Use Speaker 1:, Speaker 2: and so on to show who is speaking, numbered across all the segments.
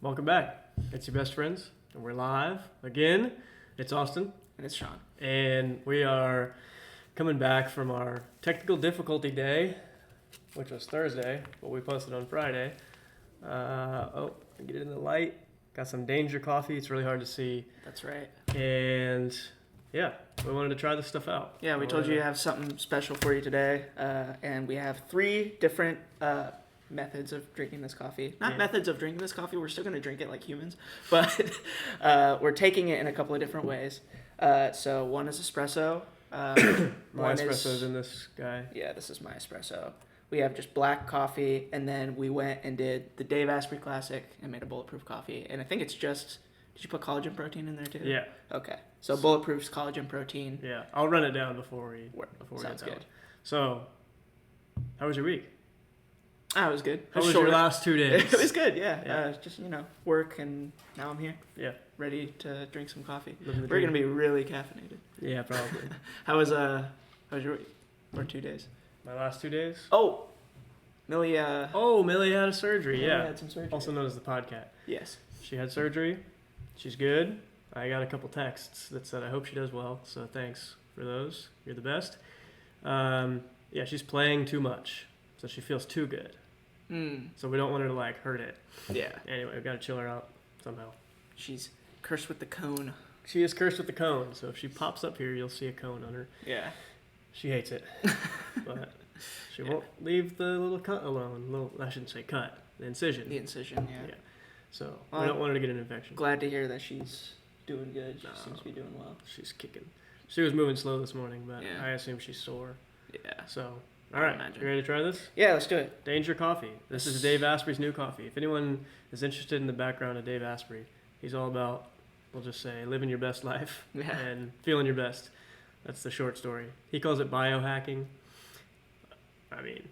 Speaker 1: Welcome back. It's your best friends, and we're live again. It's Austin.
Speaker 2: And it's Sean.
Speaker 1: And we are coming back from our technical difficulty day, which was Thursday, but we posted on Friday. Get it in the light. Got some Danger coffee. It's really hard to see.
Speaker 2: That's right.
Speaker 1: And yeah, we wanted to try this stuff out.
Speaker 2: Yeah, we told you to have something special for you today. And we have 3 different methods of drinking this coffee. Not methods of drinking this coffee. We're still going to drink it like humans. But we're taking it in a couple of different ways. So one is espresso.
Speaker 1: My espresso's in this guy.
Speaker 2: Yeah, this is my espresso. We have just black coffee, and then we went and did the Dave Asprey Classic and made a bulletproof coffee. And I think it's just, did you put collagen protein in there too?
Speaker 1: Yeah.
Speaker 2: Okay. So bulletproof's collagen protein.
Speaker 1: Yeah, I'll run it down before we
Speaker 2: Sounds
Speaker 1: get
Speaker 2: good.
Speaker 1: that. So, how was your week?
Speaker 2: It was good.
Speaker 1: How was your last 2 days?
Speaker 2: It was good, yeah. Just, work, and now I'm here.
Speaker 1: Yeah.
Speaker 2: Ready to drink some coffee.
Speaker 1: Living the
Speaker 2: We're
Speaker 1: dream.
Speaker 2: going to be really caffeinated.
Speaker 1: Yeah, probably.
Speaker 2: How was your week? Or 2 days?
Speaker 1: My last 2 days?
Speaker 2: Oh! Millie,
Speaker 1: Millie had a surgery,
Speaker 2: Millie
Speaker 1: yeah.
Speaker 2: had some surgery.
Speaker 1: Also known as the podcat.
Speaker 2: Yes.
Speaker 1: She had surgery. She's good. I got a couple texts that said I hope she does well, so thanks for those. You're the best. She's playing too much, so she feels too good. So we don't want her to, hurt it.
Speaker 2: Yeah.
Speaker 1: Anyway, we've got to chill her out somehow.
Speaker 2: She's cursed with the cone.
Speaker 1: She is cursed with the cone, so if she pops up here, you'll see a cone on her.
Speaker 2: Yeah.
Speaker 1: She hates it. But she won't leave the little cut alone. I shouldn't say cut. The incision.
Speaker 2: The incision, yeah.
Speaker 1: So we don't want her to get an infection.
Speaker 2: Glad to hear that she's doing good. She seems to be doing well.
Speaker 1: She's kicking. She was moving slow this morning, but I assume she's sore.
Speaker 2: Yeah.
Speaker 1: So, all right. You ready to try this?
Speaker 2: Yeah, let's do it.
Speaker 1: Danger Coffee. This is Dave Asprey's new coffee. If anyone is interested in the background of Dave Asprey, he's all about, we'll just say, living your best life and feeling your best. That's the short story. He calls it biohacking. I mean,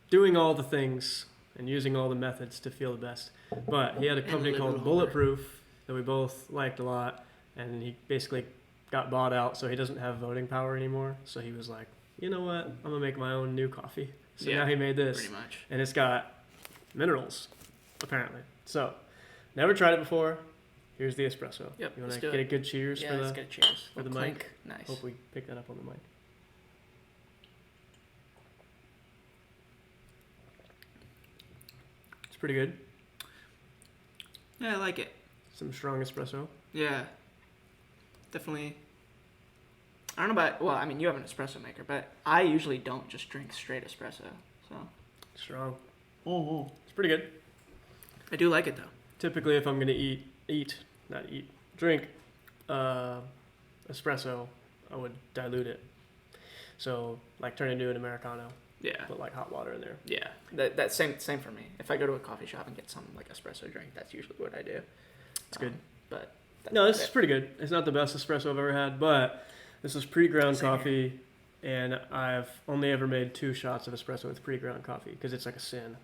Speaker 1: doing all the things and using all the methods to feel the best. But he had a company called Bulletproof that we both liked a lot, and he basically got bought out, so he doesn't have voting power anymore. So he was like, you know what? I'm going to make my own new coffee. So now he made this.
Speaker 2: Pretty much.
Speaker 1: And it's got minerals, apparently. So, never tried it before. Here's the espresso.
Speaker 2: Yep,
Speaker 1: You want to get a good cheers for the
Speaker 2: let's get a cheers.
Speaker 1: for the
Speaker 2: Clink.
Speaker 1: mic?
Speaker 2: Nice.
Speaker 1: Hope we pick that up on the mic. It's pretty good.
Speaker 2: Yeah, I like it.
Speaker 1: Some strong espresso.
Speaker 2: Yeah. Definitely. I don't know about, well, I mean, you have an espresso maker, but I usually don't just drink straight espresso, so.
Speaker 1: Strong.
Speaker 2: Mm-hmm.
Speaker 1: It's pretty good.
Speaker 2: I do like it, though.
Speaker 1: Typically, if I'm going to drink espresso, I would dilute it. So, turn it into an Americano.
Speaker 2: Yeah.
Speaker 1: Put, hot water in there.
Speaker 2: Yeah. That's same for me. If I go to a coffee shop and get some, espresso drink, that's usually what I do.
Speaker 1: It's good.
Speaker 2: But.
Speaker 1: No, this is pretty good. It's not the best espresso I've ever had, but this is pre-ground coffee, and I've only ever made 2 shots of espresso with pre-ground coffee because it's like a sin.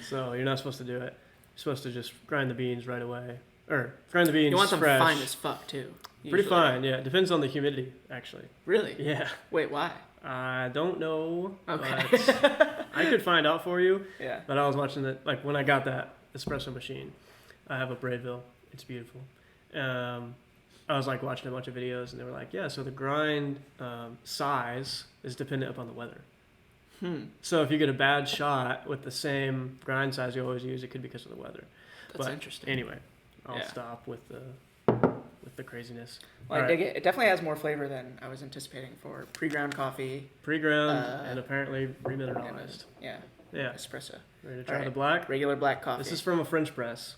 Speaker 1: So you're not supposed to do it. You're supposed to just grind the beans right away. Or grind the beans fresh.
Speaker 2: You want them fine as fuck, too. Usually.
Speaker 1: Pretty fine, yeah. Depends on the humidity, actually.
Speaker 2: Really?
Speaker 1: Yeah.
Speaker 2: Wait, why?
Speaker 1: I don't know.
Speaker 2: Okay.
Speaker 1: But I could find out for you.
Speaker 2: Yeah.
Speaker 1: But I was watching it, when I got that espresso machine, I have a Bradeville. It's beautiful. I was watching a bunch of videos, and they were like, yeah, so the grind size is dependent upon the weather. So if you get a bad shot with the same grind size you always use, it could be because of the weather.
Speaker 2: That's interesting.
Speaker 1: Anyway, I'll stop with the craziness.
Speaker 2: Well, I dig it. It definitely has more flavor than I was anticipating for pre-ground coffee.
Speaker 1: Pre-ground and apparently remineralized.
Speaker 2: Yeah. Espresso.
Speaker 1: Ready to try the black?
Speaker 2: Regular black coffee.
Speaker 1: This is from a French press.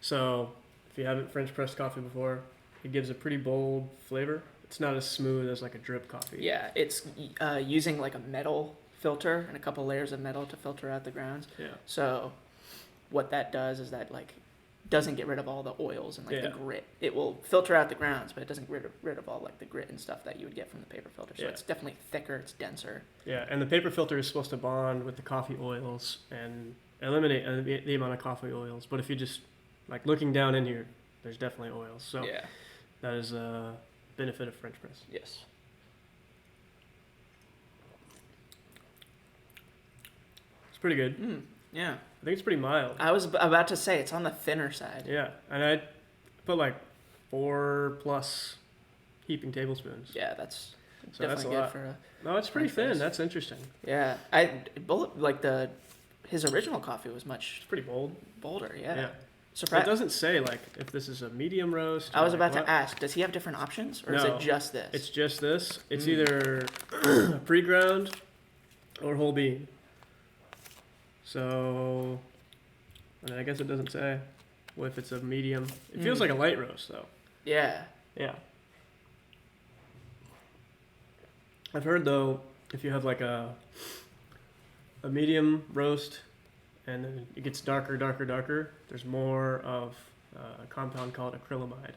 Speaker 1: So if you haven't French pressed coffee before, it gives a pretty bold flavor. It's not as smooth as a drip coffee.
Speaker 2: Yeah, it's using a metal filter and a couple layers of metal to filter out the grounds.
Speaker 1: Yeah.
Speaker 2: So what that does is that doesn't get rid of all the oils and the grit. It will filter out the grounds, but it doesn't get rid of all the grit and stuff that you would get from the paper filter. So it's definitely thicker, it's denser.
Speaker 1: Yeah, and the paper filter is supposed to bond with the coffee oils and eliminate the amount of coffee oils. But if you just looking down in here, there's definitely oils. So that is a benefit of French press.
Speaker 2: Yes.
Speaker 1: It's pretty good.
Speaker 2: Yeah.
Speaker 1: I think it's pretty mild.
Speaker 2: I was about to say it's on the thinner side.
Speaker 1: Yeah, and I put like 4+ heaping tablespoons.
Speaker 2: Yeah, that's
Speaker 1: So that's
Speaker 2: definitely
Speaker 1: a
Speaker 2: good
Speaker 1: lot.
Speaker 2: for a.
Speaker 1: No, it's pretty thin.
Speaker 2: Nice.
Speaker 1: That's interesting.
Speaker 2: Yeah, his original coffee was much
Speaker 1: It's pretty bold.
Speaker 2: bolder. Yeah.
Speaker 1: Yeah.
Speaker 2: Surprise.
Speaker 1: It doesn't say like if this is a medium roast.
Speaker 2: I was
Speaker 1: like
Speaker 2: about
Speaker 1: what.
Speaker 2: to ask, does he have different options, or is
Speaker 1: No,
Speaker 2: it just this?
Speaker 1: It's just this. It's either pre-ground or whole bean. So, I guess it doesn't say if it's a medium. It feels like a light roast though.
Speaker 2: Yeah.
Speaker 1: Yeah. I've heard though, if you have like a medium roast, and then it gets darker, there's more of a compound called acrylamide.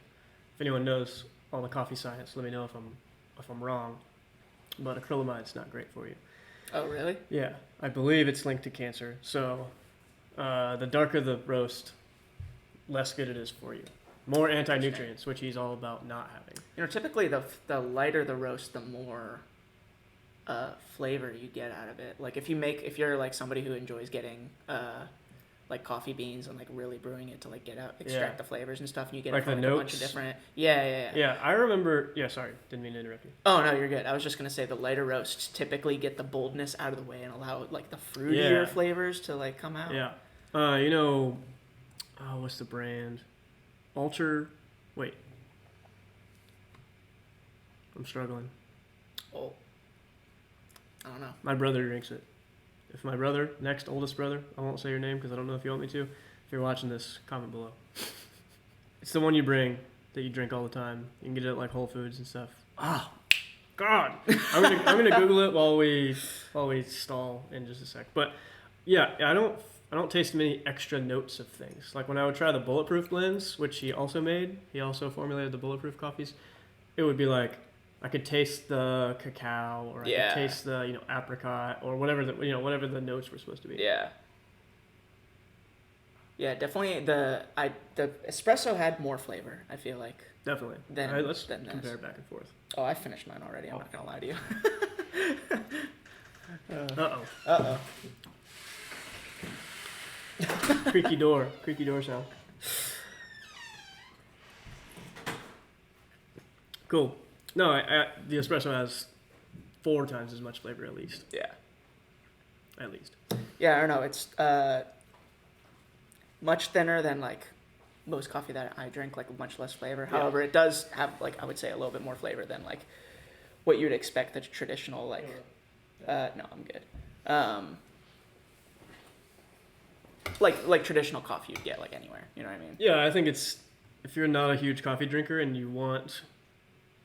Speaker 1: If anyone knows all the coffee science, let me know if I'm wrong. But acrylamide's not great for you.
Speaker 2: Oh, really?
Speaker 1: Yeah, I believe it's linked to cancer. So the darker the roast, less good it is for you. More anti-nutrients, which he's all about not having.
Speaker 2: You know, typically the lighter the roast, the more flavor you get out of it. Like if you're like somebody who enjoys getting like coffee beans and like really brewing it to like extract the flavors and stuff, and you get
Speaker 1: like
Speaker 2: it from
Speaker 1: the
Speaker 2: like, a bunch
Speaker 1: notes?
Speaker 2: of different. Yeah.
Speaker 1: Yeah, I remember. Yeah, sorry, didn't mean to interrupt you.
Speaker 2: Oh no, you're good. I was just gonna say the lighter roasts typically get the boldness out of the way and allow like the fruitier flavors to like come out.
Speaker 1: Yeah, what's the brand? Wait, I'm struggling.
Speaker 2: Oh, I don't know.
Speaker 1: My brother drinks it. If my brother, next oldest brother, I won't say your name because I don't know if you want me to. If you're watching this, comment below. It's the one you bring that you drink all the time. You can get it at like Whole Foods and stuff. Oh, God! I'm gonna Google it while we stall in just a sec. But yeah, I don't taste many extra notes of things. Like when I would try the bulletproof blends, which he also made. He also formulated the bulletproof coffees. It would be like, I could taste the cacao, or I could taste the apricot, or whatever the notes were supposed to be.
Speaker 2: Yeah. Yeah, definitely. The espresso had more flavor, I feel like.
Speaker 1: Definitely.
Speaker 2: Than,
Speaker 1: all right, let's
Speaker 2: than
Speaker 1: compare
Speaker 2: this.
Speaker 1: back and forth.
Speaker 2: Oh, I finished mine already. I'm not gonna lie to you.
Speaker 1: Uh-oh. Creaky door sound. Cool. No, the espresso has 4 times as much flavor at least.
Speaker 2: Yeah.
Speaker 1: At least.
Speaker 2: Yeah, I don't know. It's much thinner than like most coffee that I drink, like much less flavor.
Speaker 1: Yeah.
Speaker 2: However, it does have like, I would say, a little bit more flavor than like what you'd expect the traditional like. No, I'm good. Like traditional coffee you'd get like anywhere. You know what I mean?
Speaker 1: Yeah, I think it's, if you're not a huge coffee drinker and you want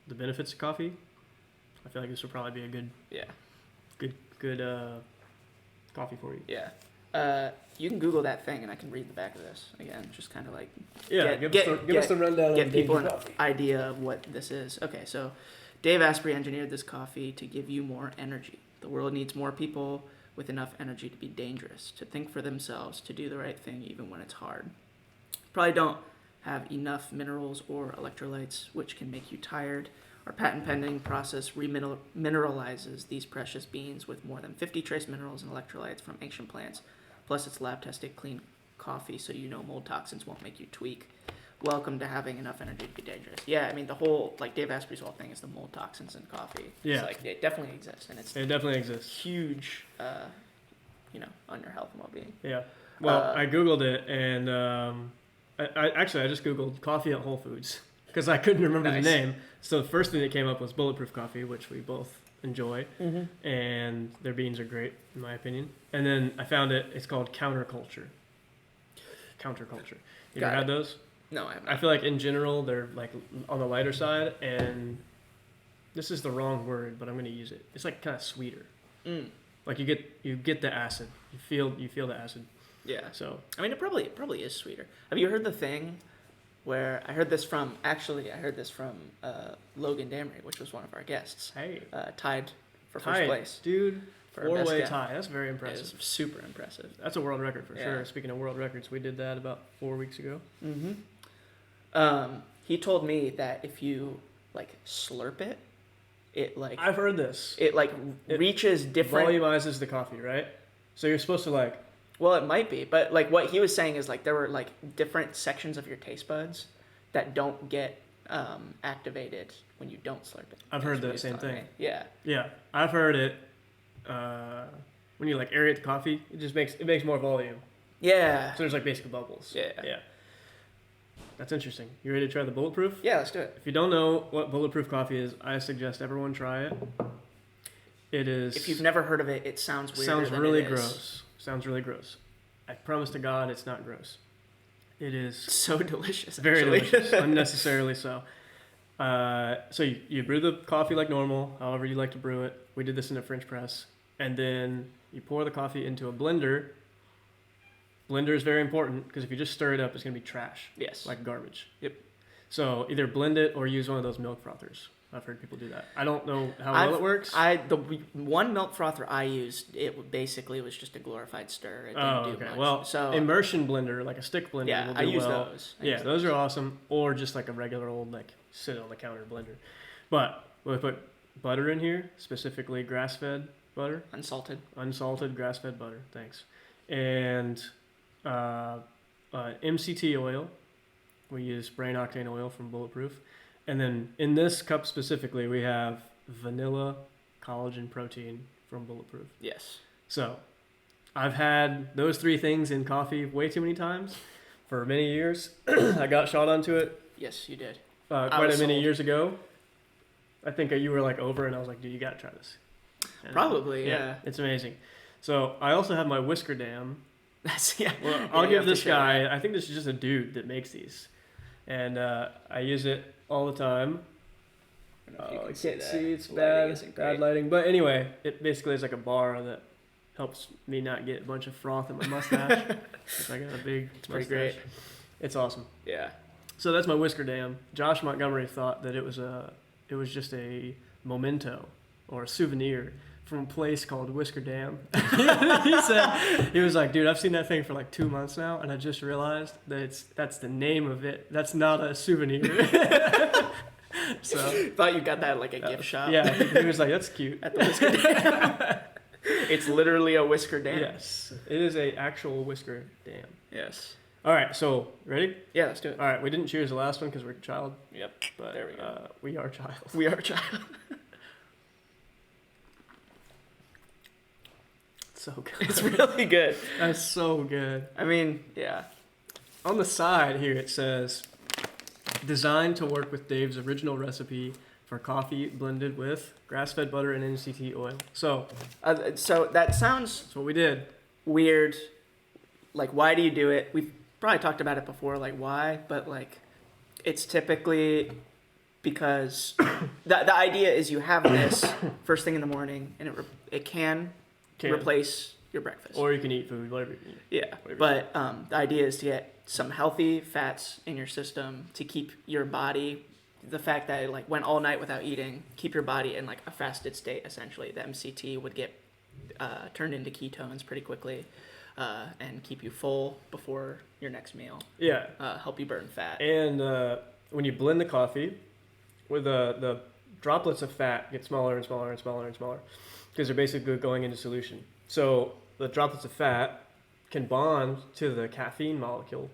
Speaker 1: the benefits of coffee, I feel like this would probably be a good coffee for you.
Speaker 2: Yeah. You can Google that thing, and I can read the back of this again. Just kind of like
Speaker 1: give us the rundown.
Speaker 2: Get
Speaker 1: of
Speaker 2: people an
Speaker 1: coffee.
Speaker 2: idea of what this is. Okay, so Dave Asprey engineered this coffee to give you more energy. The world needs more people with enough energy to be dangerous, to think for themselves, to do the right thing even when it's hard. Probably don't have enough minerals or electrolytes, which can make you tired. Our patent-pending process remineralizes these precious beans with more than 50 trace minerals and electrolytes from ancient plants. Plus, it's lab-tested clean coffee, so you know mold toxins won't make you tweak. Welcome to having enough energy to be dangerous. Yeah, I mean, the whole, like, Dave Asprey's whole thing is the mold toxins in coffee.
Speaker 1: Yeah.
Speaker 2: It's like, it definitely exists, and it
Speaker 1: definitely exists.
Speaker 2: Huge, on your health and well-being.
Speaker 1: Yeah. Well, I Googled it, and I just Googled coffee at Whole Foods because I couldn't remember the name. So the first thing that came up was Bulletproof Coffee, which we both enjoy, and their beans are great, in my opinion. And then I found it's called Counterculture. You ever had those?
Speaker 2: No, I haven't.
Speaker 1: I feel like in general they're like on the lighter side, and this is the wrong word, but I'm going to use it. It's like kind of sweeter. Like you get the acid. You feel the acid.
Speaker 2: Yeah.
Speaker 1: So
Speaker 2: I mean, it probably is sweeter. Have you heard the thing where I heard this from Logan Damery, which was one of our guests.
Speaker 1: Hey.
Speaker 2: Tied for first place.
Speaker 1: Dude.
Speaker 2: For our best
Speaker 1: 4-way
Speaker 2: guy.
Speaker 1: tie. That's very impressive.
Speaker 2: It was super impressive.
Speaker 1: That's a world record for
Speaker 2: Yeah.
Speaker 1: sure. Speaking of world records, we did that about 4 weeks ago.
Speaker 2: He told me that if you like slurp it, it like
Speaker 1: I've heard this.
Speaker 2: it reaches different.
Speaker 1: Volumizes the coffee, right? So you're supposed to like
Speaker 2: Well, it might be, but like what he was saying is like there were like different sections of your taste buds that don't get activated when you don't slurp it.
Speaker 1: I've heard that same thing.
Speaker 2: Yeah.
Speaker 1: Yeah, I've heard it. When you like aerate the coffee, it makes more volume.
Speaker 2: Yeah.
Speaker 1: So there's like basically bubbles.
Speaker 2: Yeah.
Speaker 1: Yeah. That's interesting. You ready to try the bulletproof?
Speaker 2: Yeah, let's do it.
Speaker 1: If you don't know what bulletproof coffee is, I suggest everyone try it. It is.
Speaker 2: If you've never heard of it, it sounds weird.
Speaker 1: Sounds really gross. Sounds really gross. I promise to God, it's not gross. It is
Speaker 2: so delicious.
Speaker 1: Very delicious, unnecessarily so. So you brew the coffee like normal, however you like to brew it. We did this in a French press, and then you pour the coffee into a blender. Blender is very important because if you just stir it up, it's going to be trash.
Speaker 2: Yes.
Speaker 1: Like garbage.
Speaker 2: Yep.
Speaker 1: So either blend it or use one of those milk frothers. I've heard people do that. I don't know how well it works.
Speaker 2: The one milk frother I used, it basically was just a glorified stir. It didn't do much.
Speaker 1: Well,
Speaker 2: so
Speaker 1: immersion blender, like a stick blender.
Speaker 2: Yeah,
Speaker 1: will do
Speaker 2: I use
Speaker 1: well.
Speaker 2: those.
Speaker 1: Those are awesome. Or just like a regular old like sit on the counter blender. But we put butter in here, specifically grass-fed butter. Unsalted grass-fed butter. Thanks. And MCT oil. We use brain octane oil from Bulletproof. And then in this cup specifically, we have vanilla collagen protein from Bulletproof.
Speaker 2: Yes.
Speaker 1: So I've had those three things in coffee way too many times for many years. I got shot onto it.
Speaker 2: Yes, you did.
Speaker 1: Quite a many years ago. I think you were like over and I was like, dude, you got to try this. And
Speaker 2: probably, yeah.
Speaker 1: It's amazing. So I also have my whisker dam.
Speaker 2: Well,
Speaker 1: I'll give this guy, I think this is just a dude that makes these. And I use it all the time.
Speaker 2: I
Speaker 1: can't see, it's bad lighting. But anyway, it basically is like a bar that helps me not get a bunch of froth in my mustache. I got a big
Speaker 2: It's
Speaker 1: mustache.
Speaker 2: pretty great.
Speaker 1: It's awesome.
Speaker 2: Yeah.
Speaker 1: So that's my whisker dam. Josh Montgomery thought that it was just a memento or a souvenir from a place called Whisker Dam. He was like, dude, I've seen that thing for like 2 months now, and I just realized that's the name of it. That's not a souvenir. So
Speaker 2: thought you got that at like a gift shop.
Speaker 1: Yeah, he was like, that's cute.
Speaker 2: At the Whisker Dam. It's literally a Whisker Dam.
Speaker 1: Yes, it is a actual Whisker Dam.
Speaker 2: Yes.
Speaker 1: All right, so ready?
Speaker 2: Yeah, let's do it.
Speaker 1: All right, we didn't choose the last one because we're a child.
Speaker 2: Yep.
Speaker 1: But
Speaker 2: there we go.
Speaker 1: We are child.
Speaker 2: We are a child.
Speaker 1: So good.
Speaker 2: It's really good.
Speaker 1: That's so good.
Speaker 2: I mean, yeah.
Speaker 1: On the side here it says, designed to work with Dave's original recipe for coffee blended with grass-fed butter and MCT oil. So
Speaker 2: that sounds
Speaker 1: that's what we did.
Speaker 2: Weird. Like, why do you do it? We've probably talked about it before, like why, but like it's typically because the idea is you have this first thing in the morning and it can replace your breakfast.
Speaker 1: Or you can eat food, whatever you eat.
Speaker 2: Yeah, but the idea is to get some healthy fats in your system to keep your body, the fact that it like went all night without eating, keep your body in like a fasted state essentially. The MCT would get turned into ketones pretty quickly and keep you full before your next meal.
Speaker 1: Yeah.
Speaker 2: Help you burn fat.
Speaker 1: And when you blend the coffee, with the droplets of fat get smaller and smaller and smaller and smaller because they're basically going into solution. So the droplets of fat can bond to the caffeine molecule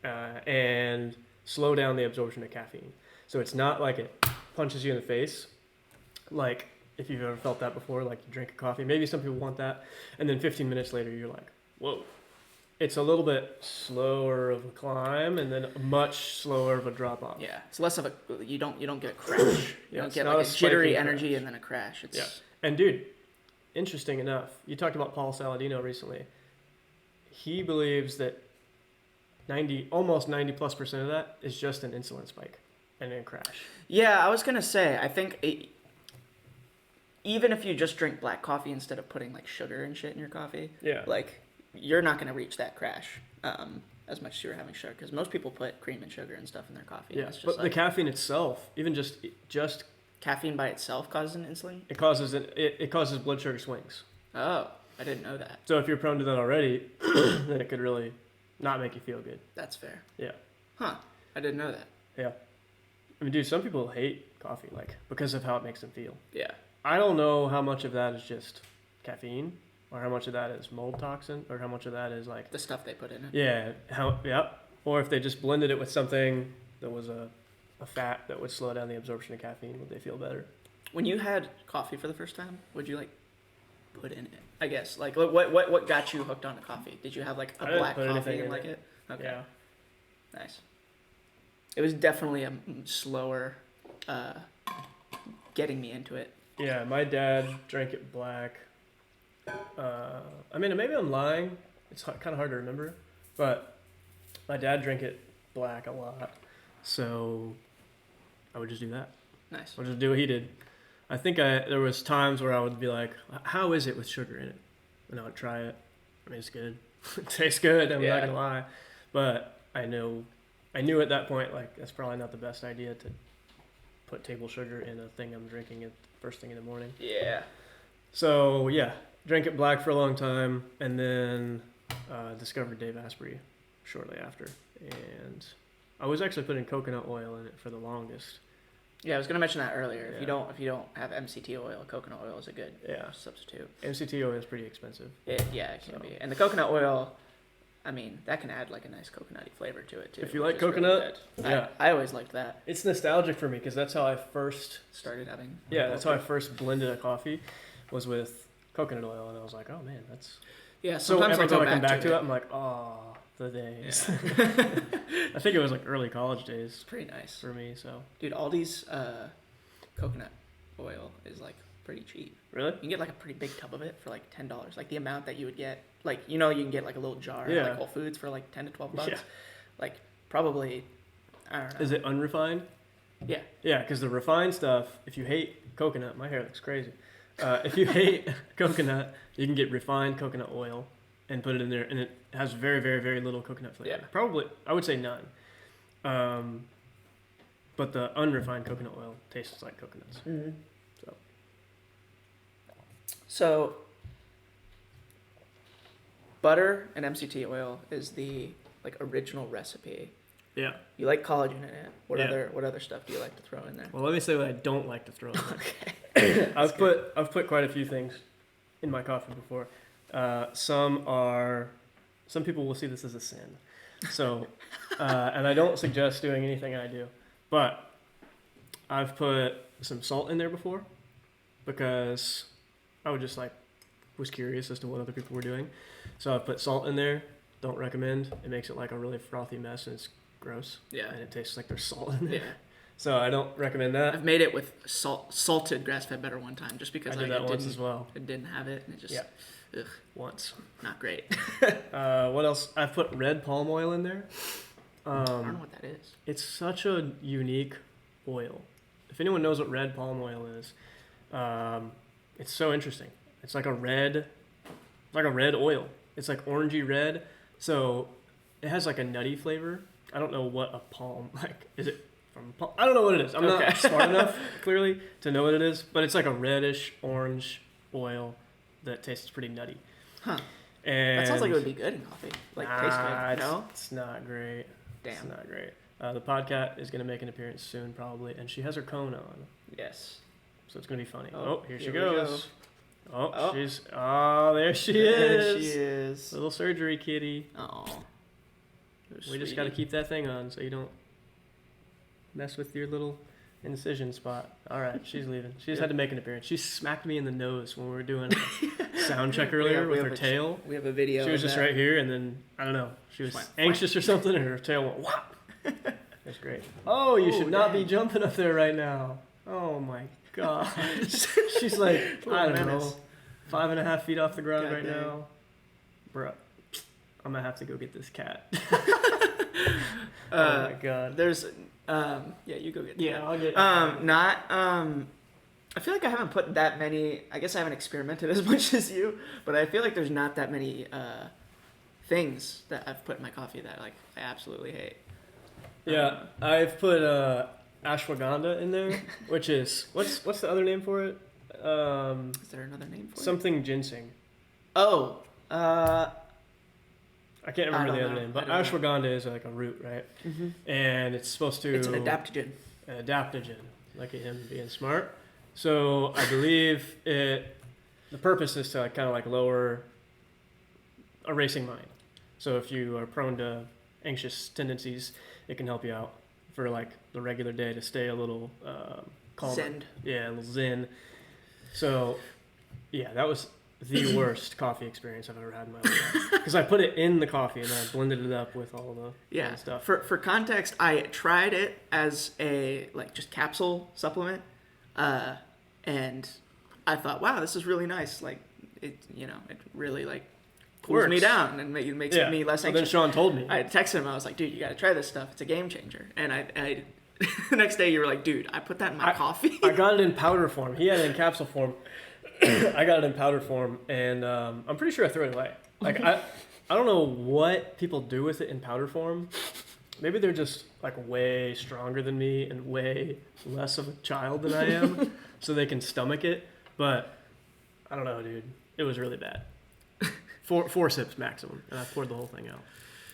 Speaker 1: and slow down the absorption of caffeine. So it's not like it punches you in the face, like if you've ever felt that before, like you drink a coffee. Maybe some people want that, and then 15 minutes later you're like, whoa. It's a little bit slower of a climb and then much slower of a drop off.
Speaker 2: Yeah, it's less of a you don't get a crash. You don't get like a jittery energy and then a crash.
Speaker 1: And dude, interesting enough, you talked about Paul Saladino recently. He believes that almost 90+% of that is just an insulin spike and then a crash.
Speaker 2: Yeah, I was gonna say, I think even if you just drink black coffee instead of putting like sugar and shit in your coffee, like you're not gonna reach that crash as much as you were having sugar, because most people put cream and sugar and stuff in their coffee.
Speaker 1: Yeah, but the caffeine itself, even just
Speaker 2: caffeine by itself causes an insulin.
Speaker 1: It causes blood sugar swings.
Speaker 2: Oh, I didn't know that.
Speaker 1: So if you're prone to that already, then it could really not make you feel good.
Speaker 2: That's fair.
Speaker 1: Yeah.
Speaker 2: Huh. I didn't know that.
Speaker 1: Yeah. I mean, dude, some people hate coffee, like, because of how it makes them feel.
Speaker 2: Yeah.
Speaker 1: I don't know how much of that is just caffeine or how much of that is mold toxin, or how much of that is like
Speaker 2: the stuff they put in it.
Speaker 1: Yeah, or if they just blended it with something that was a fat that would slow down the absorption of caffeine, would they feel better?
Speaker 2: When you had coffee for the first time, would you like put in it? I guess like what got you hooked on coffee? Did you have like a black coffee and like it? Okay.
Speaker 1: Yeah.
Speaker 2: Nice. It was definitely a slower getting me into it.
Speaker 1: Yeah, my dad drank it black. I mean, maybe I'm lying. It's kind of hard to remember, but my dad drank it black a lot, so I would just do that.
Speaker 2: Nice.
Speaker 1: I would just do what he did. I think there was times where I would be like, "How is it with sugar in it?" And I would try it. I mean, it's good. It tastes good. I'm not gonna lie, but I knew at that point like that's probably not the best idea to put table sugar in a thing I'm drinking it first thing in the morning.
Speaker 2: Yeah.
Speaker 1: So yeah, drank it black for a long time, and then discovered Dave Asprey shortly after, and I was actually putting coconut oil in it for the longest.
Speaker 2: Yeah, I was gonna mention that earlier.
Speaker 1: Yeah.
Speaker 2: If you don't have MCT oil, coconut oil is a good substitute.
Speaker 1: MCT oil is pretty expensive.
Speaker 2: It can be, and the coconut oil, I mean, that can add like a nice coconutty flavor to it too.
Speaker 1: If you like coconut,
Speaker 2: really I always liked that.
Speaker 1: It's nostalgic for me because that's how I first
Speaker 2: started having.
Speaker 1: Yeah, that's how I first blended a coffee, was with coconut oil, and I was like, oh man, that's.
Speaker 2: Yeah.
Speaker 1: So every time I come back to it, I'm like, oh, the days. Yeah. I think it was like early college days.
Speaker 2: It's pretty nice
Speaker 1: for me. So.
Speaker 2: Dude, Aldi's coconut oil is like pretty cheap.
Speaker 1: Really?
Speaker 2: You can get like a pretty big tub of it for like $10. Like the amount that you would get, like you can get like a little jar at like Whole Foods for like $10 to $12. Yeah. Like probably, I don't know.
Speaker 1: Is it unrefined?
Speaker 2: Yeah.
Speaker 1: Yeah, because the refined stuff, if you hate coconut, my hair looks crazy. If you hate coconut, you can get refined coconut oil and put it in there, and it has very, very, very little coconut flavor.
Speaker 2: Yeah.
Speaker 1: Probably, I would say none. But the unrefined coconut oil tastes like coconuts.
Speaker 2: Mm-hmm. So, butter and MCT oil is the like original recipe.
Speaker 1: Yeah.
Speaker 2: You like collagen in it. What other stuff do you like to throw in there?
Speaker 1: Well, let me say what I don't like to throw in
Speaker 2: there.
Speaker 1: Okay. I've put quite a few things in my coffee before. Some people will see this as a sin. So, and I don't suggest doing anything I do, but I've put some salt in there before because I was curious as to what other people were doing. So I've put salt in there. Don't recommend. It makes it like a really frothy mess, and it's gross.
Speaker 2: Yeah.
Speaker 1: And it tastes like there's salt in there.
Speaker 2: Yeah.
Speaker 1: So I don't recommend that.
Speaker 2: I've made it with salted grass-fed butter one time, just because
Speaker 1: I did that once as well.
Speaker 2: It didn't have it, and it just
Speaker 1: once.
Speaker 2: Not great.
Speaker 1: What else? I've put red palm oil in there.
Speaker 2: I don't know what that is.
Speaker 1: It's such a unique oil. If anyone knows what red palm oil is, it's so interesting. It's like a red oil. It's like orangey red. So it has like a nutty flavor. I don't know what a palm, is it from palm? I don't know what it is. I'm not smart enough, clearly, to know what it is. But it's like a reddish orange oil that tastes pretty nutty.
Speaker 2: Huh.
Speaker 1: And
Speaker 2: that sounds like it would be good in coffee. Taste good. No?
Speaker 1: It's not great.
Speaker 2: Damn.
Speaker 1: It's not great. The podcat is going to make an appearance soon, probably. And she has her cone on.
Speaker 2: Yes.
Speaker 1: So it's going to be funny. Here she
Speaker 2: Go.
Speaker 1: goes. There she is.
Speaker 2: There she is.
Speaker 1: Little surgery kitty.
Speaker 2: Oh.
Speaker 1: We just got to keep that thing on so you don't mess with your little incision spot. All right, she's leaving. She just had to make an appearance. She smacked me in the nose when we were doing a sound check earlier with her tail.
Speaker 2: We have a video.
Speaker 1: She was just right here, and then, I don't know, she was anxious or something, and her tail went whop. That's great. Oh, you should not be jumping up there right now. Oh my God. She's like, I don't know, 5.5 feet off the ground right now. Bruh, I'm gonna have to go get this cat. Oh my God.
Speaker 2: There's, you go get.
Speaker 1: I'll get.
Speaker 2: I feel like I haven't put that many. I guess I haven't experimented as much as you, but I feel like there's not that many things that I've put in my coffee that I absolutely hate.
Speaker 1: Yeah, I've put ashwagandha in there, which is what's the other name for it?
Speaker 2: Is there another name for
Speaker 1: something ginseng.
Speaker 2: Oh,
Speaker 1: I can't remember the other name, but ashwagandha is like a root, right?
Speaker 2: Mm-hmm.
Speaker 1: And it's supposed to.
Speaker 2: It's an adaptogen.
Speaker 1: Look at him being smart. So I believe it the purpose is to like, kind of like lower a racing mind. So if you are prone to anxious tendencies, it can help you out for like the regular day to stay a little calmer.
Speaker 2: Zen.
Speaker 1: Yeah, a little zen. So yeah, that was the worst coffee experience I've ever had in my life. Because I put it in the coffee and I blended it up with all the stuff.
Speaker 2: For context, I tried it as a like just capsule supplement, and I thought, wow, this is really nice. Like it really like cools me down and makes me less anxious.
Speaker 1: Then Sean told me.
Speaker 2: I texted him. I was like, dude, you got to try this stuff. It's a game changer. And I the next day you were like, dude, I put that in my coffee.
Speaker 1: I got it in powder form. He had it in capsule form. I got it in powder form, and I'm pretty sure I threw it away. Like I don't know what people do with it in powder form. Maybe they're just like way stronger than me and way less of a child than I am, so they can stomach it. But I don't know, dude. It was really bad. Four sips maximum, and I poured the whole thing out,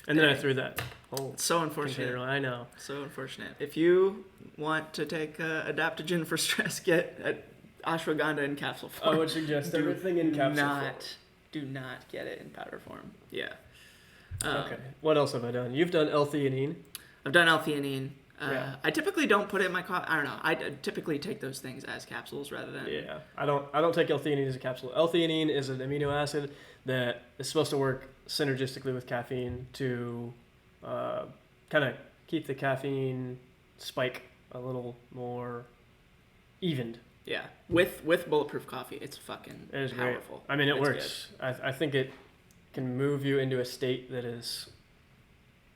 Speaker 1: and then I threw that whole.
Speaker 2: So unfortunate.
Speaker 1: Container. I know.
Speaker 2: So unfortunate. If you want to take adaptogen for stress, get ashwagandha in capsule form.
Speaker 1: I would suggest everything in capsule form.
Speaker 2: Do not get it in powder form. Yeah.
Speaker 1: Okay. What else have I done? You've done L-theanine.
Speaker 2: I've done L-theanine. I typically don't put it in my coffee. I don't know. I typically take those things as capsules rather than.
Speaker 1: Yeah. I don't take L-theanine as a capsule. L-theanine is an amino acid that is supposed to work synergistically with caffeine to kind of keep the caffeine spike a little more evened.
Speaker 2: Yeah, with bulletproof coffee, it's fucking powerful.
Speaker 1: Great. I mean, it works. I think it can move you into a state that is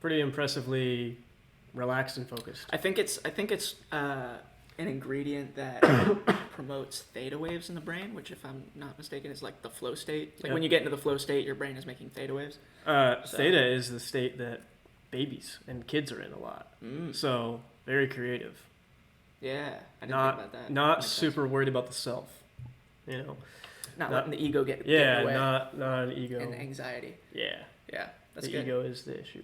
Speaker 1: pretty impressively relaxed and focused.
Speaker 2: I think it's an ingredient that promotes theta waves in the brain, which, if I'm not mistaken, is like the flow state. Like when you get into the flow state, your brain is making theta waves.
Speaker 1: Theta is the state that babies and kids are in a lot. So very creative.
Speaker 2: Yeah, I didn't think about that.
Speaker 1: Not super worried about the self,
Speaker 2: Not letting the ego get in the way.
Speaker 1: not an ego.
Speaker 2: And anxiety.
Speaker 1: Yeah,
Speaker 2: that's
Speaker 1: the
Speaker 2: good.
Speaker 1: ego is the issue.